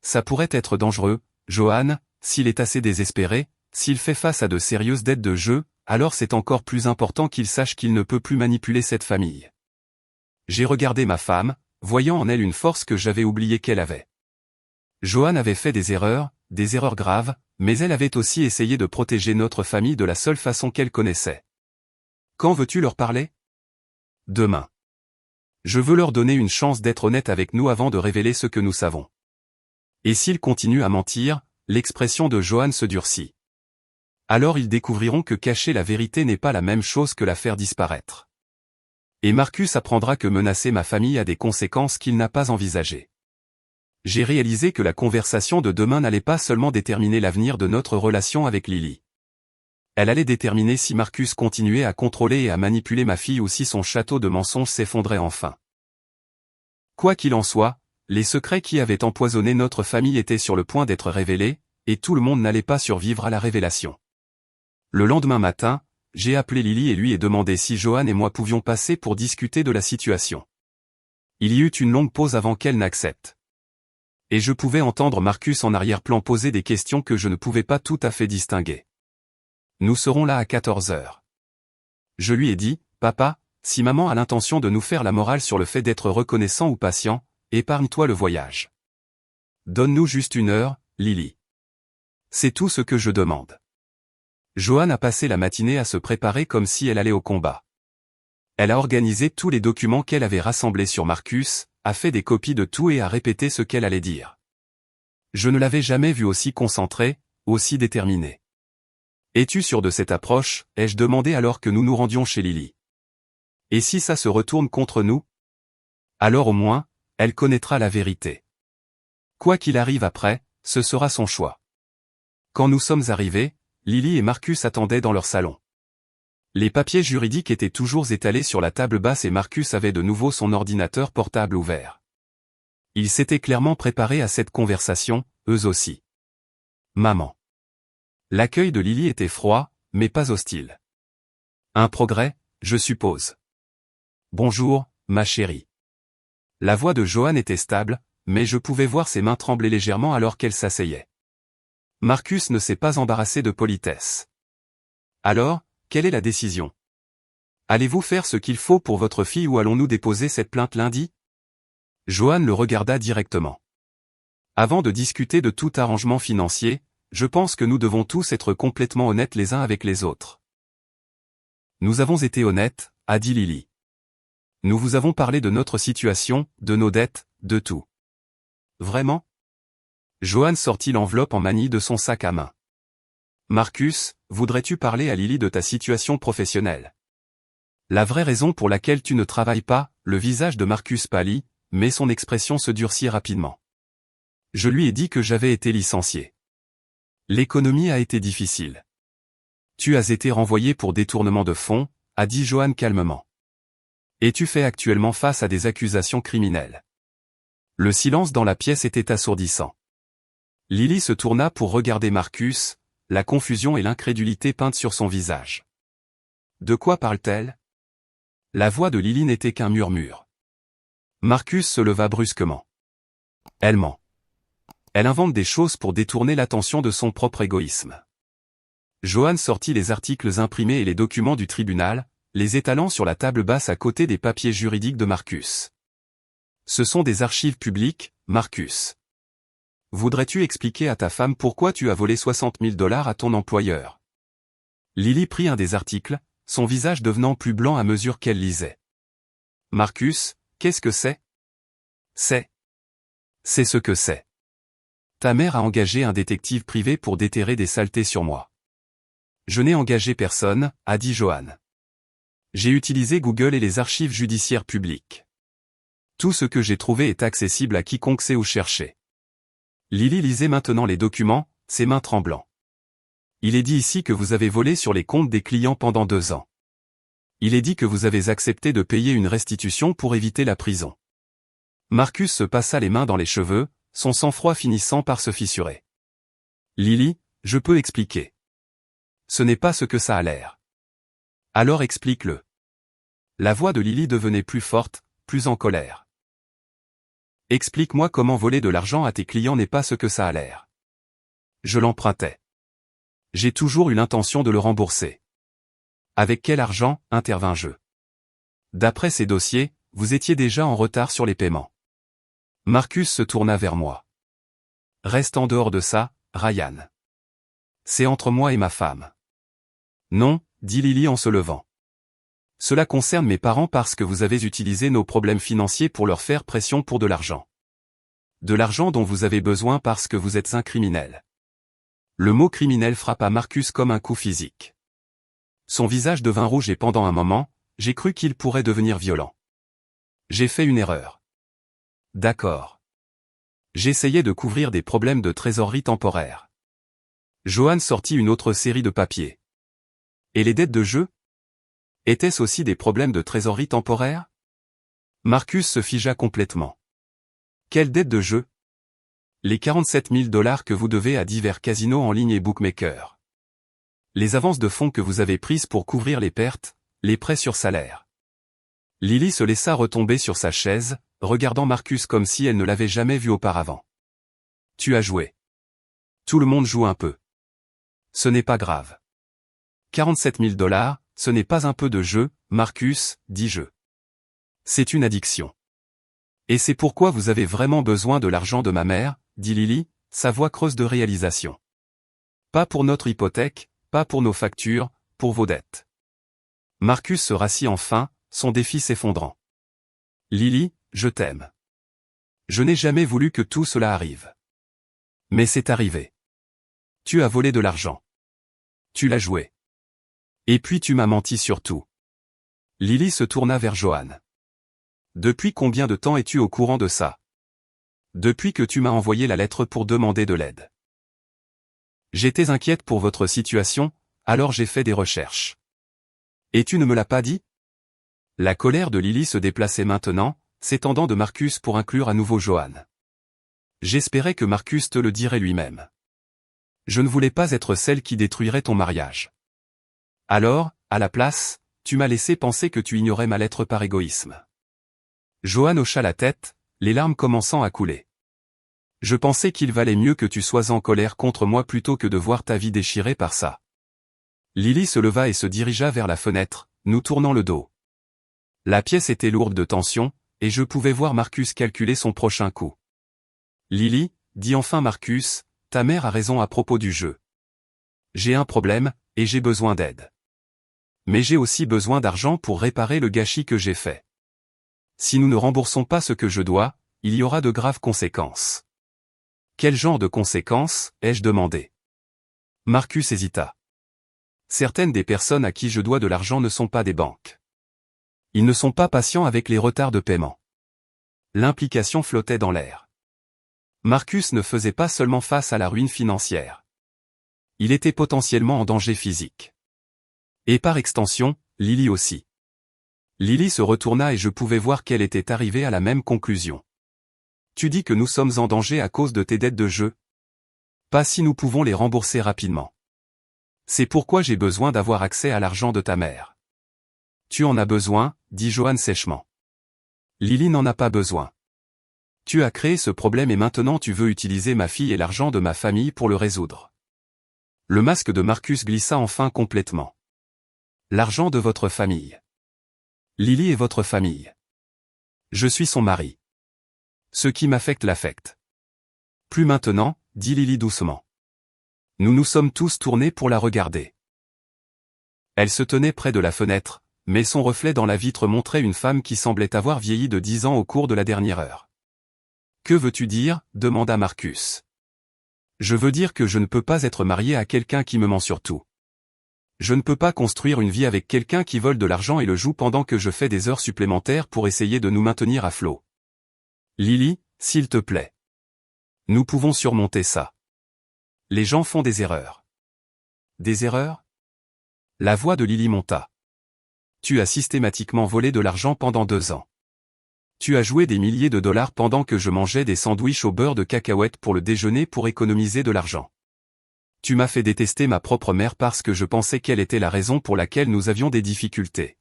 Speaker 1: Ça pourrait être dangereux, Johan, s'il est assez désespéré, s'il fait face à de sérieuses dettes de jeu, alors c'est encore plus important qu'il sache qu'il ne peut plus manipuler cette famille. J'ai regardé ma femme, voyant en elle une force que j'avais oublié qu'elle avait. Johan avait fait des erreurs graves, mais elle avait aussi essayé de protéger notre famille de la seule façon qu'elle connaissait. Quand veux-tu leur parler? Demain. Je veux leur donner une chance d'être honnête avec nous avant de révéler ce que nous savons. Et s'ils continuent à mentir, l'expression de Johan se durcit. Alors ils découvriront que cacher la vérité n'est pas la même chose que la faire disparaître. Et Marcus apprendra que menacer ma famille a des conséquences qu'il n'a pas envisagées. J'ai réalisé que la conversation de demain n'allait pas seulement déterminer l'avenir de notre relation avec Lily. Elle allait déterminer si Marcus continuait à contrôler et à manipuler ma fille ou si son château de mensonges s'effondrait enfin. Quoi qu'il en soit, les secrets qui avaient empoisonné notre famille étaient sur le point d'être révélés, et tout le monde n'allait pas survivre à la révélation. Le lendemain matin, j'ai appelé Lily et lui ai demandé si Johan et moi pouvions passer pour discuter de la situation. Il y eut une longue pause avant qu'elle n'accepte. Et je pouvais entendre Marcus en arrière-plan poser des questions que je ne pouvais pas tout à fait distinguer. Nous serons là à 14 heures. Je lui ai dit, papa, si maman a l'intention de nous faire la morale sur le fait d'être reconnaissant ou patient, épargne-toi le voyage. Donne-nous juste 1 heure, Lily. C'est tout ce que je demande. Johan a passé la matinée à se préparer comme si elle allait au combat. Elle a organisé tous les documents qu'elle avait rassemblés sur Marcus, a fait des copies de tout et a répété ce qu'elle allait dire. Je ne l'avais jamais vue aussi concentrée, aussi déterminée. Es-tu sûr de cette approche, ai-je demandé alors que nous nous rendions chez Lily. Et si ça se retourne contre nous? Alors au moins, elle connaîtra la vérité. Quoi qu'il arrive après, ce sera son choix. Quand nous sommes arrivés, Lily et Marcus attendaient dans leur salon. Les papiers juridiques étaient toujours étalés sur la table basse et Marcus avait de nouveau son ordinateur portable ouvert. Ils s'étaient clairement préparés à cette conversation, eux aussi. Maman. L'accueil de Lily était froid, mais pas hostile. Un progrès, je suppose. Bonjour, ma chérie. La voix de Johan était stable, mais je pouvais voir ses mains trembler légèrement alors qu'elle s'asseyait. Marcus ne s'est pas embarrassé de politesse. Alors, quelle est la décision? Allez-vous faire ce qu'il faut pour votre fille ou allons-nous déposer cette plainte lundi? Johan le regarda directement. Avant de discuter de tout arrangement financier, je pense que nous devons tous être complètement honnêtes les uns avec les autres. Nous avons été honnêtes, a dit Lily. Nous vous avons parlé de notre situation, de nos dettes, de tout. Vraiment? Johan sortit l'enveloppe en manille de son sac à main. Marcus, voudrais-tu parler à Lily de ta situation professionnelle? La vraie raison pour laquelle tu ne travailles pas, le visage de Marcus pâlit, mais son expression se durcit rapidement. Je lui ai dit que j'avais été licencié. L'économie a été difficile. Tu as été renvoyé pour détournement de fonds, a dit Johan calmement. Et tu fais actuellement face à des accusations criminelles. Le silence dans la pièce était assourdissant. Lily se tourna pour regarder Marcus, la confusion et l'incrédulité peintes sur son visage. De quoi parle-t-elle? La voix de Lily n'était qu'un murmure. Marcus se leva brusquement. Elle ment. Elle invente des choses pour détourner l'attention de son propre égoïsme. Johan sortit les articles imprimés et les documents du tribunal, les étalant sur la table basse à côté des papiers juridiques de Marcus. Ce sont des archives publiques, Marcus. Voudrais-tu expliquer à ta femme pourquoi tu as volé 60 000 $ à ton employeur? Lily prit un des articles, son visage devenant plus blanc à mesure qu'elle lisait. Marcus, qu'est-ce que c'est? C'est ce que c'est. Ta mère a engagé un détective privé pour déterrer des saletés sur moi. Je n'ai engagé personne, a dit Johan. J'ai utilisé Google et les archives judiciaires publiques. Tout ce que j'ai trouvé est accessible à quiconque sait où chercher. Lily lisait maintenant les documents, ses mains tremblant. Il est dit ici que vous avez volé sur les comptes des clients pendant 2 ans. Il est dit que vous avez accepté de payer une restitution pour éviter la prison. Marcus se passa les mains dans les cheveux, son sang-froid finissant par se fissurer. Lily, je peux expliquer. Ce n'est pas ce que ça a l'air. Alors explique-le. La voix de Lily devenait plus forte, plus en colère. Explique-moi comment voler de l'argent à tes clients n'est pas ce que ça a l'air. Je l'empruntais. J'ai toujours eu l'intention de le rembourser. Avec quel argent, intervins-je. D'après ces dossiers, vous étiez déjà en retard sur les paiements. Marcus se tourna vers moi. Reste en dehors de ça, Ryan. C'est entre moi et ma femme. Non, dit Lily en se levant. Cela concerne mes parents parce que vous avez utilisé nos problèmes financiers pour leur faire pression pour de l'argent. De l'argent dont vous avez besoin parce que vous êtes un criminel. Le mot criminel frappa Marcus comme un coup physique. Son visage devint rouge et pendant un moment, j'ai cru qu'il pourrait devenir violent. J'ai fait une erreur. D'accord. J'essayais de couvrir des problèmes de trésorerie temporaire. Johan sortit une autre série de papiers. Et les dettes de jeu? Étaient-ce aussi des problèmes de trésorerie temporaire? Marcus se figea complètement. Quelle dette de jeu? Les 47 000 $ que vous devez à divers casinos en ligne et bookmakers. Les avances de fonds que vous avez prises pour couvrir les pertes, les prêts sur salaire. Lily se laissa retomber sur sa chaise, regardant Marcus comme si elle ne l'avait jamais vu auparavant. Tu as joué. Tout le monde joue un peu. Ce n'est pas grave. 47 000 $, ce n'est pas un peu de jeu, Marcus, dis-je. C'est une addiction. Et c'est pourquoi vous avez vraiment besoin de l'argent de ma mère, dit Lily, sa voix creuse de réalisation. Pas pour notre hypothèque, pas pour nos factures, pour vos dettes. Marcus se rassit enfin, son défi s'effondrant. Lily, je t'aime. Je n'ai jamais voulu que tout cela arrive. Mais c'est arrivé. Tu as volé de l'argent. Tu l'as joué. Et puis tu m'as menti sur tout. Lily se tourna vers Johan. Depuis combien de temps es-tu au courant de ça? Depuis que tu m'as envoyé la lettre pour demander de l'aide. J'étais inquiète pour votre situation, alors j'ai fait des recherches. Et tu ne me l'as pas dit? La colère de Lily se déplaçait maintenant, s'étendant de Marcus pour inclure à nouveau Johan. J'espérais que Marcus te le dirait lui-même. Je ne voulais pas être celle qui détruirait ton mariage. Alors, à la place, tu m'as laissé penser que tu ignorais ma lettre par égoïsme. Johan hocha la tête, les larmes commençant à couler. Je pensais qu'il valait mieux que tu sois en colère contre moi plutôt que de voir ta vie déchirée par ça. Lily se leva et se dirigea vers la fenêtre, nous tournant le dos. La pièce était lourde de tension, et je pouvais voir Marcus calculer son prochain coup. Lily, dit enfin Marcus, ta mère a raison à propos du jeu. J'ai un problème, et j'ai besoin d'aide. Mais j'ai aussi besoin d'argent pour réparer le gâchis que j'ai fait. Si nous ne remboursons pas ce que je dois, il y aura de graves conséquences. Quel genre de conséquences, ai-je demandé. Marcus hésita. Certaines des personnes à qui je dois de l'argent ne sont pas des banques. Ils ne sont pas patients avec les retards de paiement. L'implication flottait dans l'air. Marcus ne faisait pas seulement face à la ruine financière. Il était potentiellement en danger physique. Et par extension, Lily aussi. Lily se retourna et je pouvais voir qu'elle était arrivée à la même conclusion. Tu dis que nous sommes en danger à cause de tes dettes de jeu? Pas si nous pouvons les rembourser rapidement. C'est pourquoi j'ai besoin d'avoir accès à l'argent de ta mère. Tu en as besoin, dit Johan sèchement. Lily n'en a pas besoin. Tu as créé ce problème et maintenant tu veux utiliser ma fille et l'argent de ma famille pour le résoudre. Le masque de Marcus glissa enfin complètement. L'argent de votre famille. Lily est votre famille. Je suis son mari. Ce qui m'affecte l'affecte. Plus maintenant, dit Lily doucement. Nous nous sommes tous tournés pour la regarder. Elle se tenait près de la fenêtre, mais son reflet dans la vitre montrait une femme qui semblait avoir vieilli de 10 ans au cours de la dernière heure. Que veux-tu dire? Demanda Marcus. Je veux dire que je ne peux pas être marié à quelqu'un qui me ment sur tout. Je ne peux pas construire une vie avec quelqu'un qui vole de l'argent et le joue pendant que je fais des heures supplémentaires pour essayer de nous maintenir à flot. Lily, s'il te plaît. Nous pouvons surmonter ça. Les gens font des erreurs. Des erreurs? La voix de Lily monta. Tu as systématiquement volé de l'argent pendant 2 ans. Tu as joué des milliers de dollars pendant que je mangeais des sandwichs au beurre de cacahuète pour le déjeuner pour économiser de l'argent. Tu m'as fait détester ma propre mère parce que je pensais qu'elle était la raison pour laquelle nous avions des difficultés.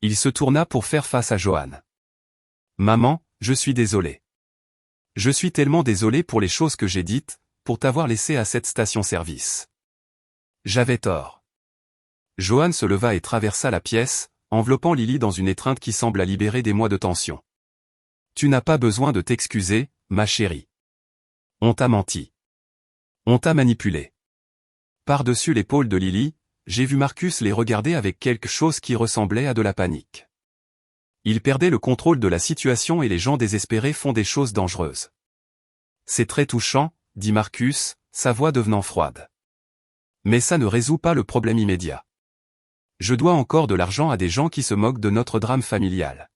Speaker 1: Il se tourna pour faire face à Johan. Maman, je suis désolé. Je suis tellement désolé pour les choses que j'ai dites, pour t'avoir laissé à cette station-service. J'avais tort. Johan se leva et traversa la pièce, enveloppant Lily dans une étreinte qui semble la libérer des mois de tension. Tu n'as pas besoin de t'excuser, ma chérie. On t'a menti. On t'a manipulé. Par-dessus l'épaule de Lily, j'ai vu Marcus les regarder avec quelque chose qui ressemblait à de la panique. Il perdait le contrôle de la situation et les gens désespérés font des choses dangereuses. C'est très touchant, dit Marcus, sa voix devenant froide. Mais ça ne résout pas le problème immédiat. Je dois encore de l'argent à des gens qui se moquent de notre drame familial.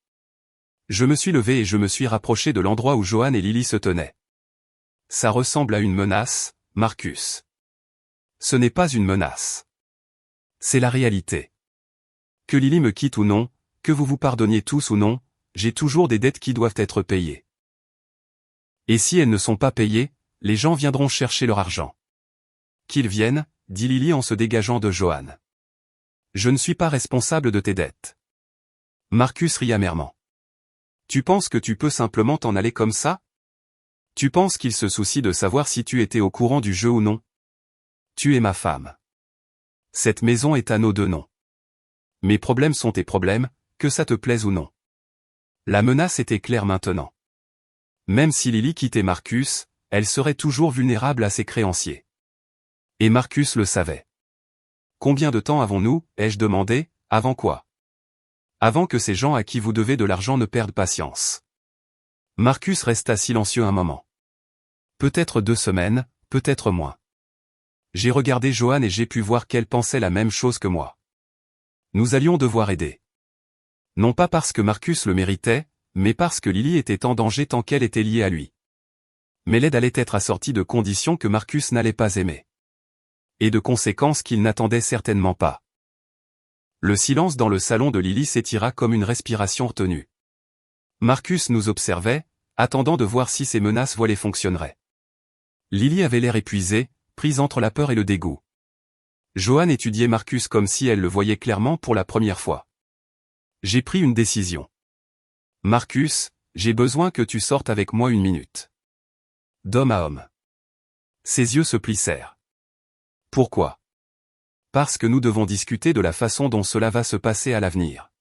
Speaker 1: Je me suis levé et je me suis rapproché de l'endroit où Johan et Lily se tenaient. Ça ressemble à une menace, Marcus. Ce n'est pas une menace. C'est la réalité. Que Lily me quitte ou non, que vous vous pardonniez tous ou non, j'ai toujours des dettes qui doivent être payées. Et si elles ne sont pas payées, les gens viendront chercher leur argent. Qu'ils viennent, dit Lily en se dégageant de Johan. Je ne suis pas responsable de tes dettes. Marcus rit amèrement. Tu penses que tu peux simplement t'en aller comme ça? Tu penses qu'il se soucie de savoir si tu étais au courant du jeu ou non? Tu es ma femme. Cette maison est à nos deux noms. Mes problèmes sont tes problèmes, que ça te plaise ou non. La menace était claire maintenant. Même si Lily quittait Marcus, elle serait toujours vulnérable à ses créanciers. Et Marcus le savait. Combien de temps avons-nous, ai-je demandé, avant quoi? Avant que ces gens à qui vous devez de l'argent ne perdent patience. Marcus resta silencieux un moment. Peut-être 2 semaines, peut-être moins. J'ai regardé Johan et j'ai pu voir qu'elle pensait la même chose que moi. Nous allions devoir aider. Non pas parce que Marcus le méritait, mais parce que Lily était en danger tant qu'elle était liée à lui. Mais l'aide allait être assortie de conditions que Marcus n'allait pas aimer. Et de conséquences qu'il n'attendait certainement pas. Le silence dans le salon de Lily s'étira comme une respiration retenue. Marcus nous observait, attendant de voir si ses menaces voilées fonctionneraient. Lily avait l'air épuisée, prise entre la peur et le dégoût. Johan étudiait Marcus comme si elle le voyait clairement pour la première fois. J'ai pris une décision. Marcus, j'ai besoin que tu sortes avec moi 1 minute. D'homme à homme. Ses yeux se plissèrent. Pourquoi? Parce que nous devons discuter de la façon dont cela va se passer à l'avenir.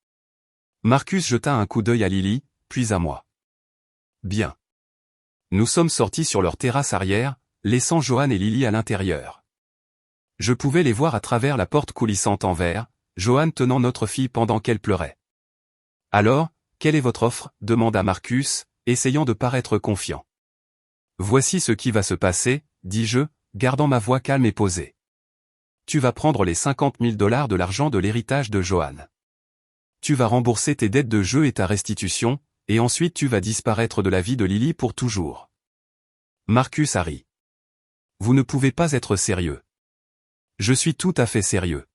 Speaker 1: Marcus jeta un coup d'œil à Lily, puis à moi. Bien. Nous sommes sortis sur leur terrasse arrière, laissant Johan et Lily à l'intérieur. Je pouvais les voir à travers la porte coulissante en verre, Johan tenant notre fille pendant qu'elle pleurait. Alors, quelle est votre offre? Demanda Marcus, essayant de paraître confiant. Voici ce qui va se passer, dis-je, gardant ma voix calme et posée. Tu vas prendre les 50 000 $ de l'argent de l'héritage de Johan. Tu vas rembourser tes dettes de jeu et ta restitution, et ensuite tu vas disparaître de la vie de Lily pour toujours. Marcus a ri. Vous ne pouvez pas être sérieux. Je suis tout à fait sérieux.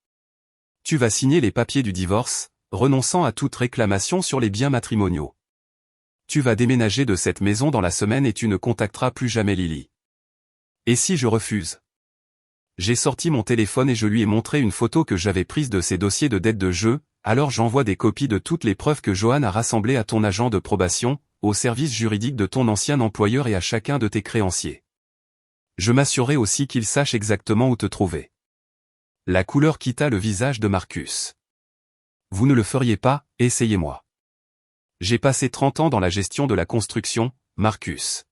Speaker 1: Tu vas signer les papiers du divorce, renonçant à toute réclamation sur les biens matrimoniaux. Tu vas déménager de cette maison dans la semaine et tu ne contacteras plus jamais Lily. Et si je refuse? J'ai sorti mon téléphone et je lui ai montré une photo que j'avais prise de ses dossiers de dettes de jeu, alors j'envoie des copies de toutes les preuves que Johan a rassemblées à ton agent de probation, au service juridique de ton ancien employeur et à chacun de tes créanciers. Je m'assurerai aussi qu'il sache exactement où te trouver. La couleur quitta le visage de Marcus. Vous ne le feriez pas, essayez-moi. J'ai passé 30 ans dans la gestion de la construction, Marcus.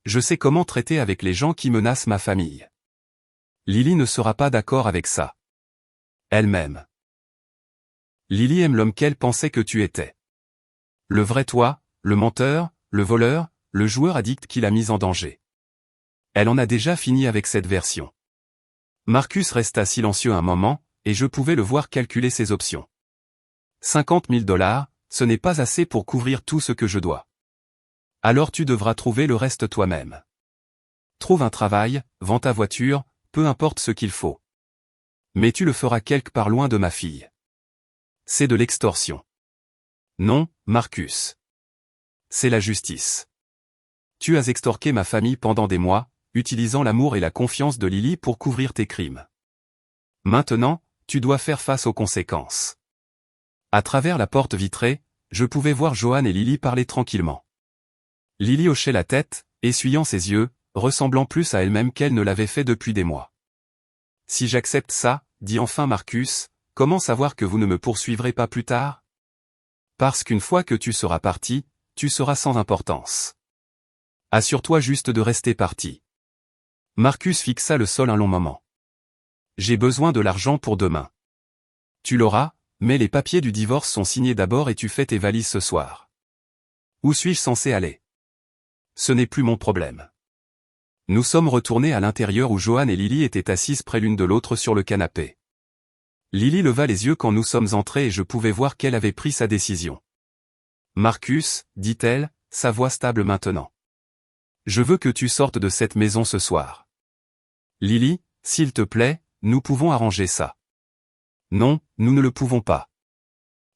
Speaker 1: Je sais comment traiter avec les gens qui menacent ma famille. Lily ne sera pas d'accord avec ça. Elle m'aime. Lily aime l'homme qu'elle pensait que tu étais. Le vrai toi, le menteur, le voleur, le joueur addict qui l'a mise en danger. Elle en a déjà fini avec cette version. Marcus resta silencieux un moment, et je pouvais le voir calculer ses options. 50 000 $, ce n'est pas assez pour couvrir tout ce que je dois. Alors tu devras trouver le reste toi-même. Trouve un travail, vends ta voiture, peu importe ce qu'il faut. Mais tu le feras quelque part loin de ma fille. C'est de l'extorsion. Non, Marcus. C'est la justice. Tu as extorqué ma famille pendant des mois, utilisant l'amour et la confiance de Lily pour couvrir tes crimes. Maintenant, tu dois faire face aux conséquences. À travers la porte vitrée, je pouvais voir Johan et Lily parler tranquillement. Lily hochait la tête, essuyant ses yeux, ressemblant plus à elle-même qu'elle ne l'avait fait depuis des mois. Si j'accepte ça, dit enfin Marcus, comment savoir que vous ne me poursuivrez pas plus tard? Parce qu'une fois que tu seras parti, tu seras sans importance. Assure-toi juste de rester parti. Marcus fixa le sol un long moment. J'ai besoin de l'argent pour demain. Tu l'auras, mais les papiers du divorce sont signés d'abord et tu fais tes valises ce soir. Où suis-je censé aller? Ce n'est plus mon problème. Nous sommes retournés à l'intérieur où Johan et Lily étaient assises près l'une de l'autre sur le canapé. Lily leva les yeux quand nous sommes entrés et je pouvais voir qu'elle avait pris sa décision. Marcus, dit-elle, sa voix stable maintenant. Je veux que tu sortes de cette maison ce soir. Lily, s'il te plaît, nous pouvons arranger ça. Non, nous ne le pouvons pas.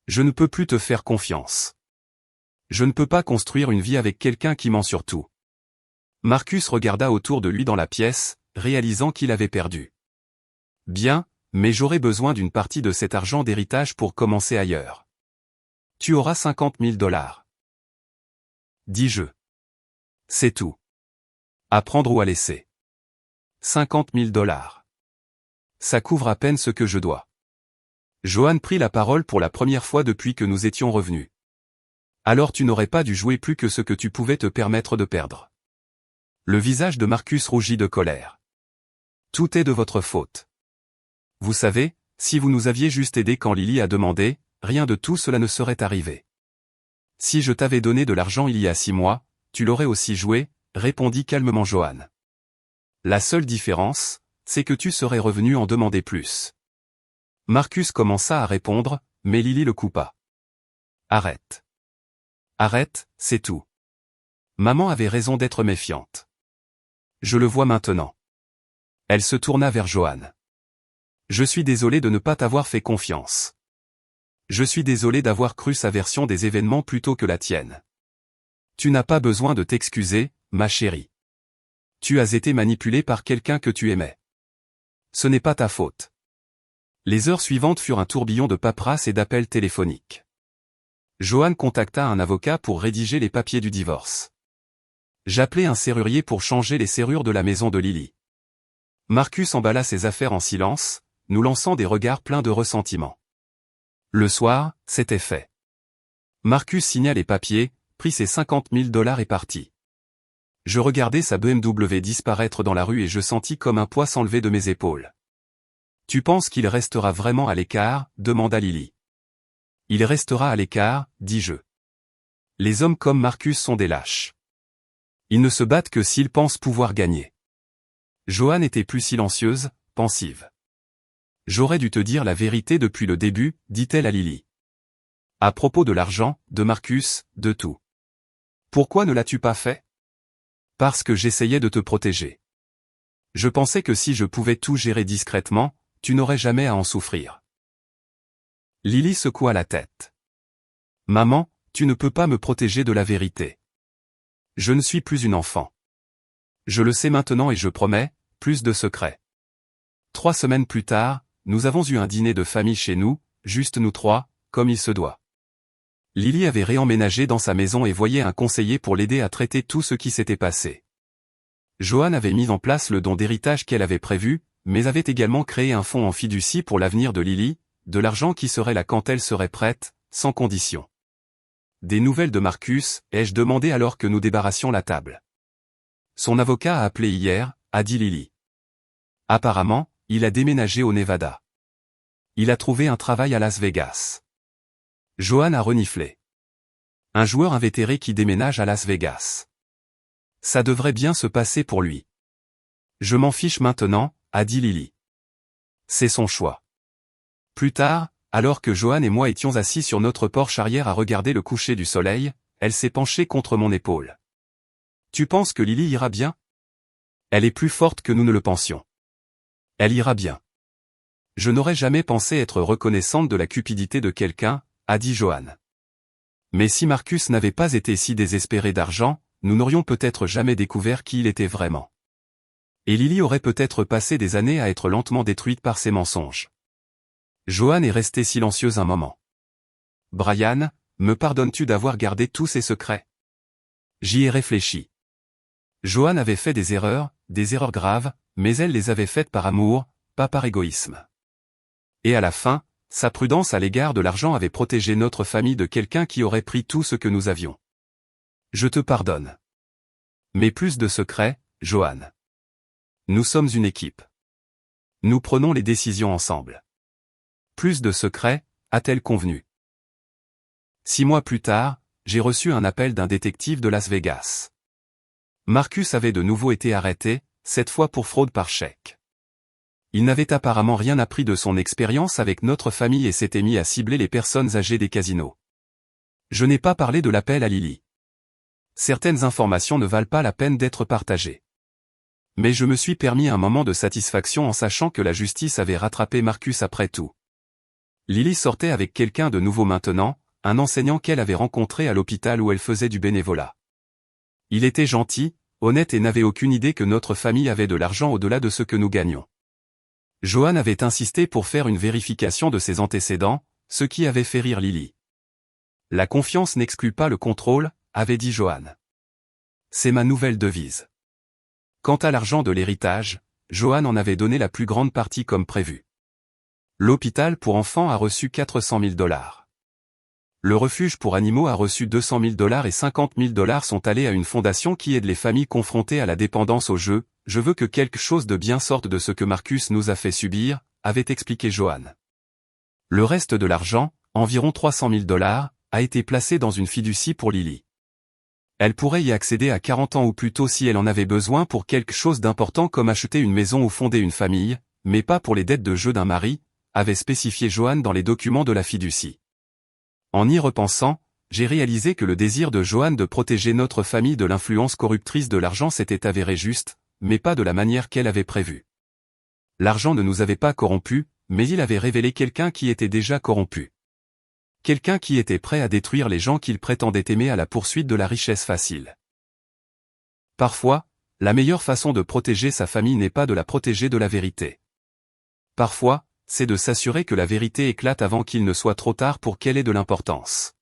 Speaker 1: Je ne peux plus te faire confiance. Je ne peux pas construire une vie avec quelqu'un qui ment sur tout. Marcus regarda autour de lui dans la pièce, réalisant qu'il avait perdu. Bien, mais j'aurai besoin d'une partie de cet argent d'héritage pour commencer ailleurs. Tu auras 50 000 $. Dis-je. C'est tout. À prendre ou à laisser. 50 000 $. Ça couvre à peine ce que je dois. Johan prit la parole pour la première fois depuis que nous étions revenus. Alors tu n'aurais pas dû jouer plus que ce que tu pouvais te permettre de perdre. Le visage de Marcus rougit de colère. Tout est de votre faute. Vous savez, si vous nous aviez juste aidés quand Lily a demandé, rien de tout cela ne serait arrivé. Si je t'avais donné de l'argent il y a 6 mois, tu l'aurais aussi joué, répondit calmement Johan. La seule différence, c'est que tu serais revenu en demander plus. Marcus commença à répondre, mais Lily le coupa. Arrête. Arrête, c'est tout. Maman avait raison d'être méfiante. Je le vois maintenant. Elle se tourna vers Johan. Je suis désolé de ne pas t'avoir fait confiance. Je suis désolé d'avoir cru sa version des événements plutôt que la tienne. Tu n'as pas besoin de t'excuser, ma chérie. Tu as été manipulée par quelqu'un que tu aimais. Ce n'est pas ta faute. Les heures suivantes furent un tourbillon de paperasse et d'appels téléphoniques. Johan contacta un avocat pour rédiger les papiers du divorce. J'appelai un serrurier pour changer les serrures de la maison de Lily. Marcus emballa ses affaires en silence, nous lançant des regards pleins de ressentiment. Le soir, c'était fait. Marcus signa les papiers, prit ses 50 000 $ et partit. Je regardai sa BMW disparaître dans la rue et je sentis comme un poids s'enlever de mes épaules. Tu penses qu'il restera vraiment à l'écart? Demanda Lily. Il restera à l'écart, dis-je. Les hommes comme Marcus sont des lâches. Ils ne se battent que s'ils pensent pouvoir gagner. Johan était plus silencieuse, pensive. J'aurais dû te dire la vérité depuis le début, dit-elle à Lily. À propos de l'argent, de Marcus, de tout. Pourquoi ne l'as-tu pas fait? Parce que j'essayais de te protéger. Je pensais que si je pouvais tout gérer discrètement, tu n'aurais jamais à en souffrir. Lily secoua la tête. Maman, tu ne peux pas me protéger de la vérité. Je ne suis plus une enfant. Je le sais maintenant et je promets, plus de secrets. 3 semaines plus tard, nous avons eu un dîner de famille chez nous, juste nous 3, comme il se doit. Lily avait réemménagé dans sa maison et voyait un conseiller pour l'aider à traiter tout ce qui s'était passé. Joanne avait mis en place le don d'héritage qu'elle avait prévu, mais avait également créé un fonds en fiducie pour l'avenir de Lily, de l'argent qui serait là quand elle serait prête, sans condition. Des nouvelles de Marcus, ai-je demandé alors que nous débarrassions la table. Son avocat a appelé hier, a dit Lily. Apparemment, il a déménagé au Nevada. Il a trouvé un travail à Las Vegas. Joanne a reniflé. Un joueur invétéré qui déménage à Las Vegas. Ça devrait bien se passer pour lui. Je m'en fiche maintenant, a dit Lily. C'est son choix. Plus tard, alors que Joanne et moi étions assis sur notre porche arrière à regarder le coucher du soleil, elle s'est penchée contre mon épaule. Tu penses que Lily ira bien? Elle est plus forte que nous ne le pensions. Elle ira bien. Je n'aurais jamais pensé être reconnaissante de la cupidité de quelqu'un, a dit Joanne. Mais si Marcus n'avait pas été si désespéré d'argent, nous n'aurions peut-être jamais découvert qui il était vraiment. Et Lily aurait peut-être passé des années à être lentement détruite par ses mensonges. Joanne est restée silencieuse un moment. Brian, me pardonnes-tu d'avoir gardé tous ces secrets? J'y ai réfléchi. Joanne avait fait des erreurs graves, mais elle les avait faites par amour, pas par égoïsme. Et à la fin, sa prudence à l'égard de l'argent avait protégé notre famille de quelqu'un qui aurait pris tout ce que nous avions. Je te pardonne. Mais plus de secrets, Joanne. Nous sommes une équipe. Nous prenons les décisions ensemble. Plus de secrets, a-t-elle convenu. 6 mois plus tard, j'ai reçu un appel d'un détective de Las Vegas. Marcus avait de nouveau été arrêté, cette fois pour fraude par chèque. Il n'avait apparemment rien appris de son expérience avec notre famille et s'était mis à cibler les personnes âgées des casinos. Je n'ai pas parlé de l'appel à Lily. Certaines informations ne valent pas la peine d'être partagées. Mais je me suis permis un moment de satisfaction en sachant que la justice avait rattrapé Marcus après tout. Lily sortait avec quelqu'un de nouveau maintenant, un enseignant qu'elle avait rencontré à l'hôpital où elle faisait du bénévolat. Il était gentil, honnête et n'avait aucune idée que notre famille avait de l'argent au-delà de ce que nous gagnions. Joanne avait insisté pour faire une vérification de ses antécédents, ce qui avait fait rire Lily. La confiance n'exclut pas le contrôle, avait dit Joanne. C'est ma nouvelle devise. Quant à l'argent de l'héritage, Joanne en avait donné la plus grande partie comme prévu. L'hôpital pour enfants a reçu 400 000 $. Le refuge pour animaux a reçu 200 000 $ et 50 000 $ sont allés à une fondation qui aide les familles confrontées à la dépendance aux jeux. Je veux que quelque chose de bien sorte de ce que Marcus nous a fait subir, avait expliqué Joanne. Le reste de l'argent, environ 300 000 $, a été placé dans une fiducie pour Lily. Elle pourrait y accéder à 40 ans ou plus tôt si elle en avait besoin pour quelque chose d'important comme acheter une maison ou fonder une famille, mais pas pour les dettes de jeu d'un mari, avait spécifié Joanne dans les documents de la fiducie. En y repensant, j'ai réalisé que le désir de Joanne de protéger notre famille de l'influence corruptrice de l'argent s'était avéré juste, mais pas de la manière qu'elle avait prévue. L'argent ne nous avait pas corrompus, mais il avait révélé quelqu'un qui était déjà corrompu. Quelqu'un qui était prêt à détruire les gens qu'il prétendait aimer à la poursuite de la richesse facile. Parfois, la meilleure façon de protéger sa famille n'est pas de la protéger de la vérité. Parfois, c'est de s'assurer que la vérité éclate avant qu'il ne soit trop tard pour qu'elle ait de l'importance.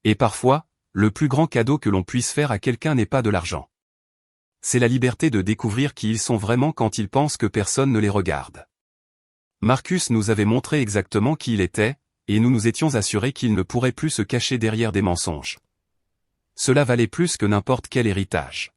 Speaker 1: Et parfois, le plus grand cadeau que l'on puisse faire à quelqu'un n'est pas de l'argent. C'est la liberté de découvrir qui ils sont vraiment quand ils pensent que personne ne les regarde. Marcus nous avait montré exactement qui il était, et nous nous étions assurés qu'il ne pourrait plus se cacher derrière des mensonges. Cela valait plus que n'importe quel héritage.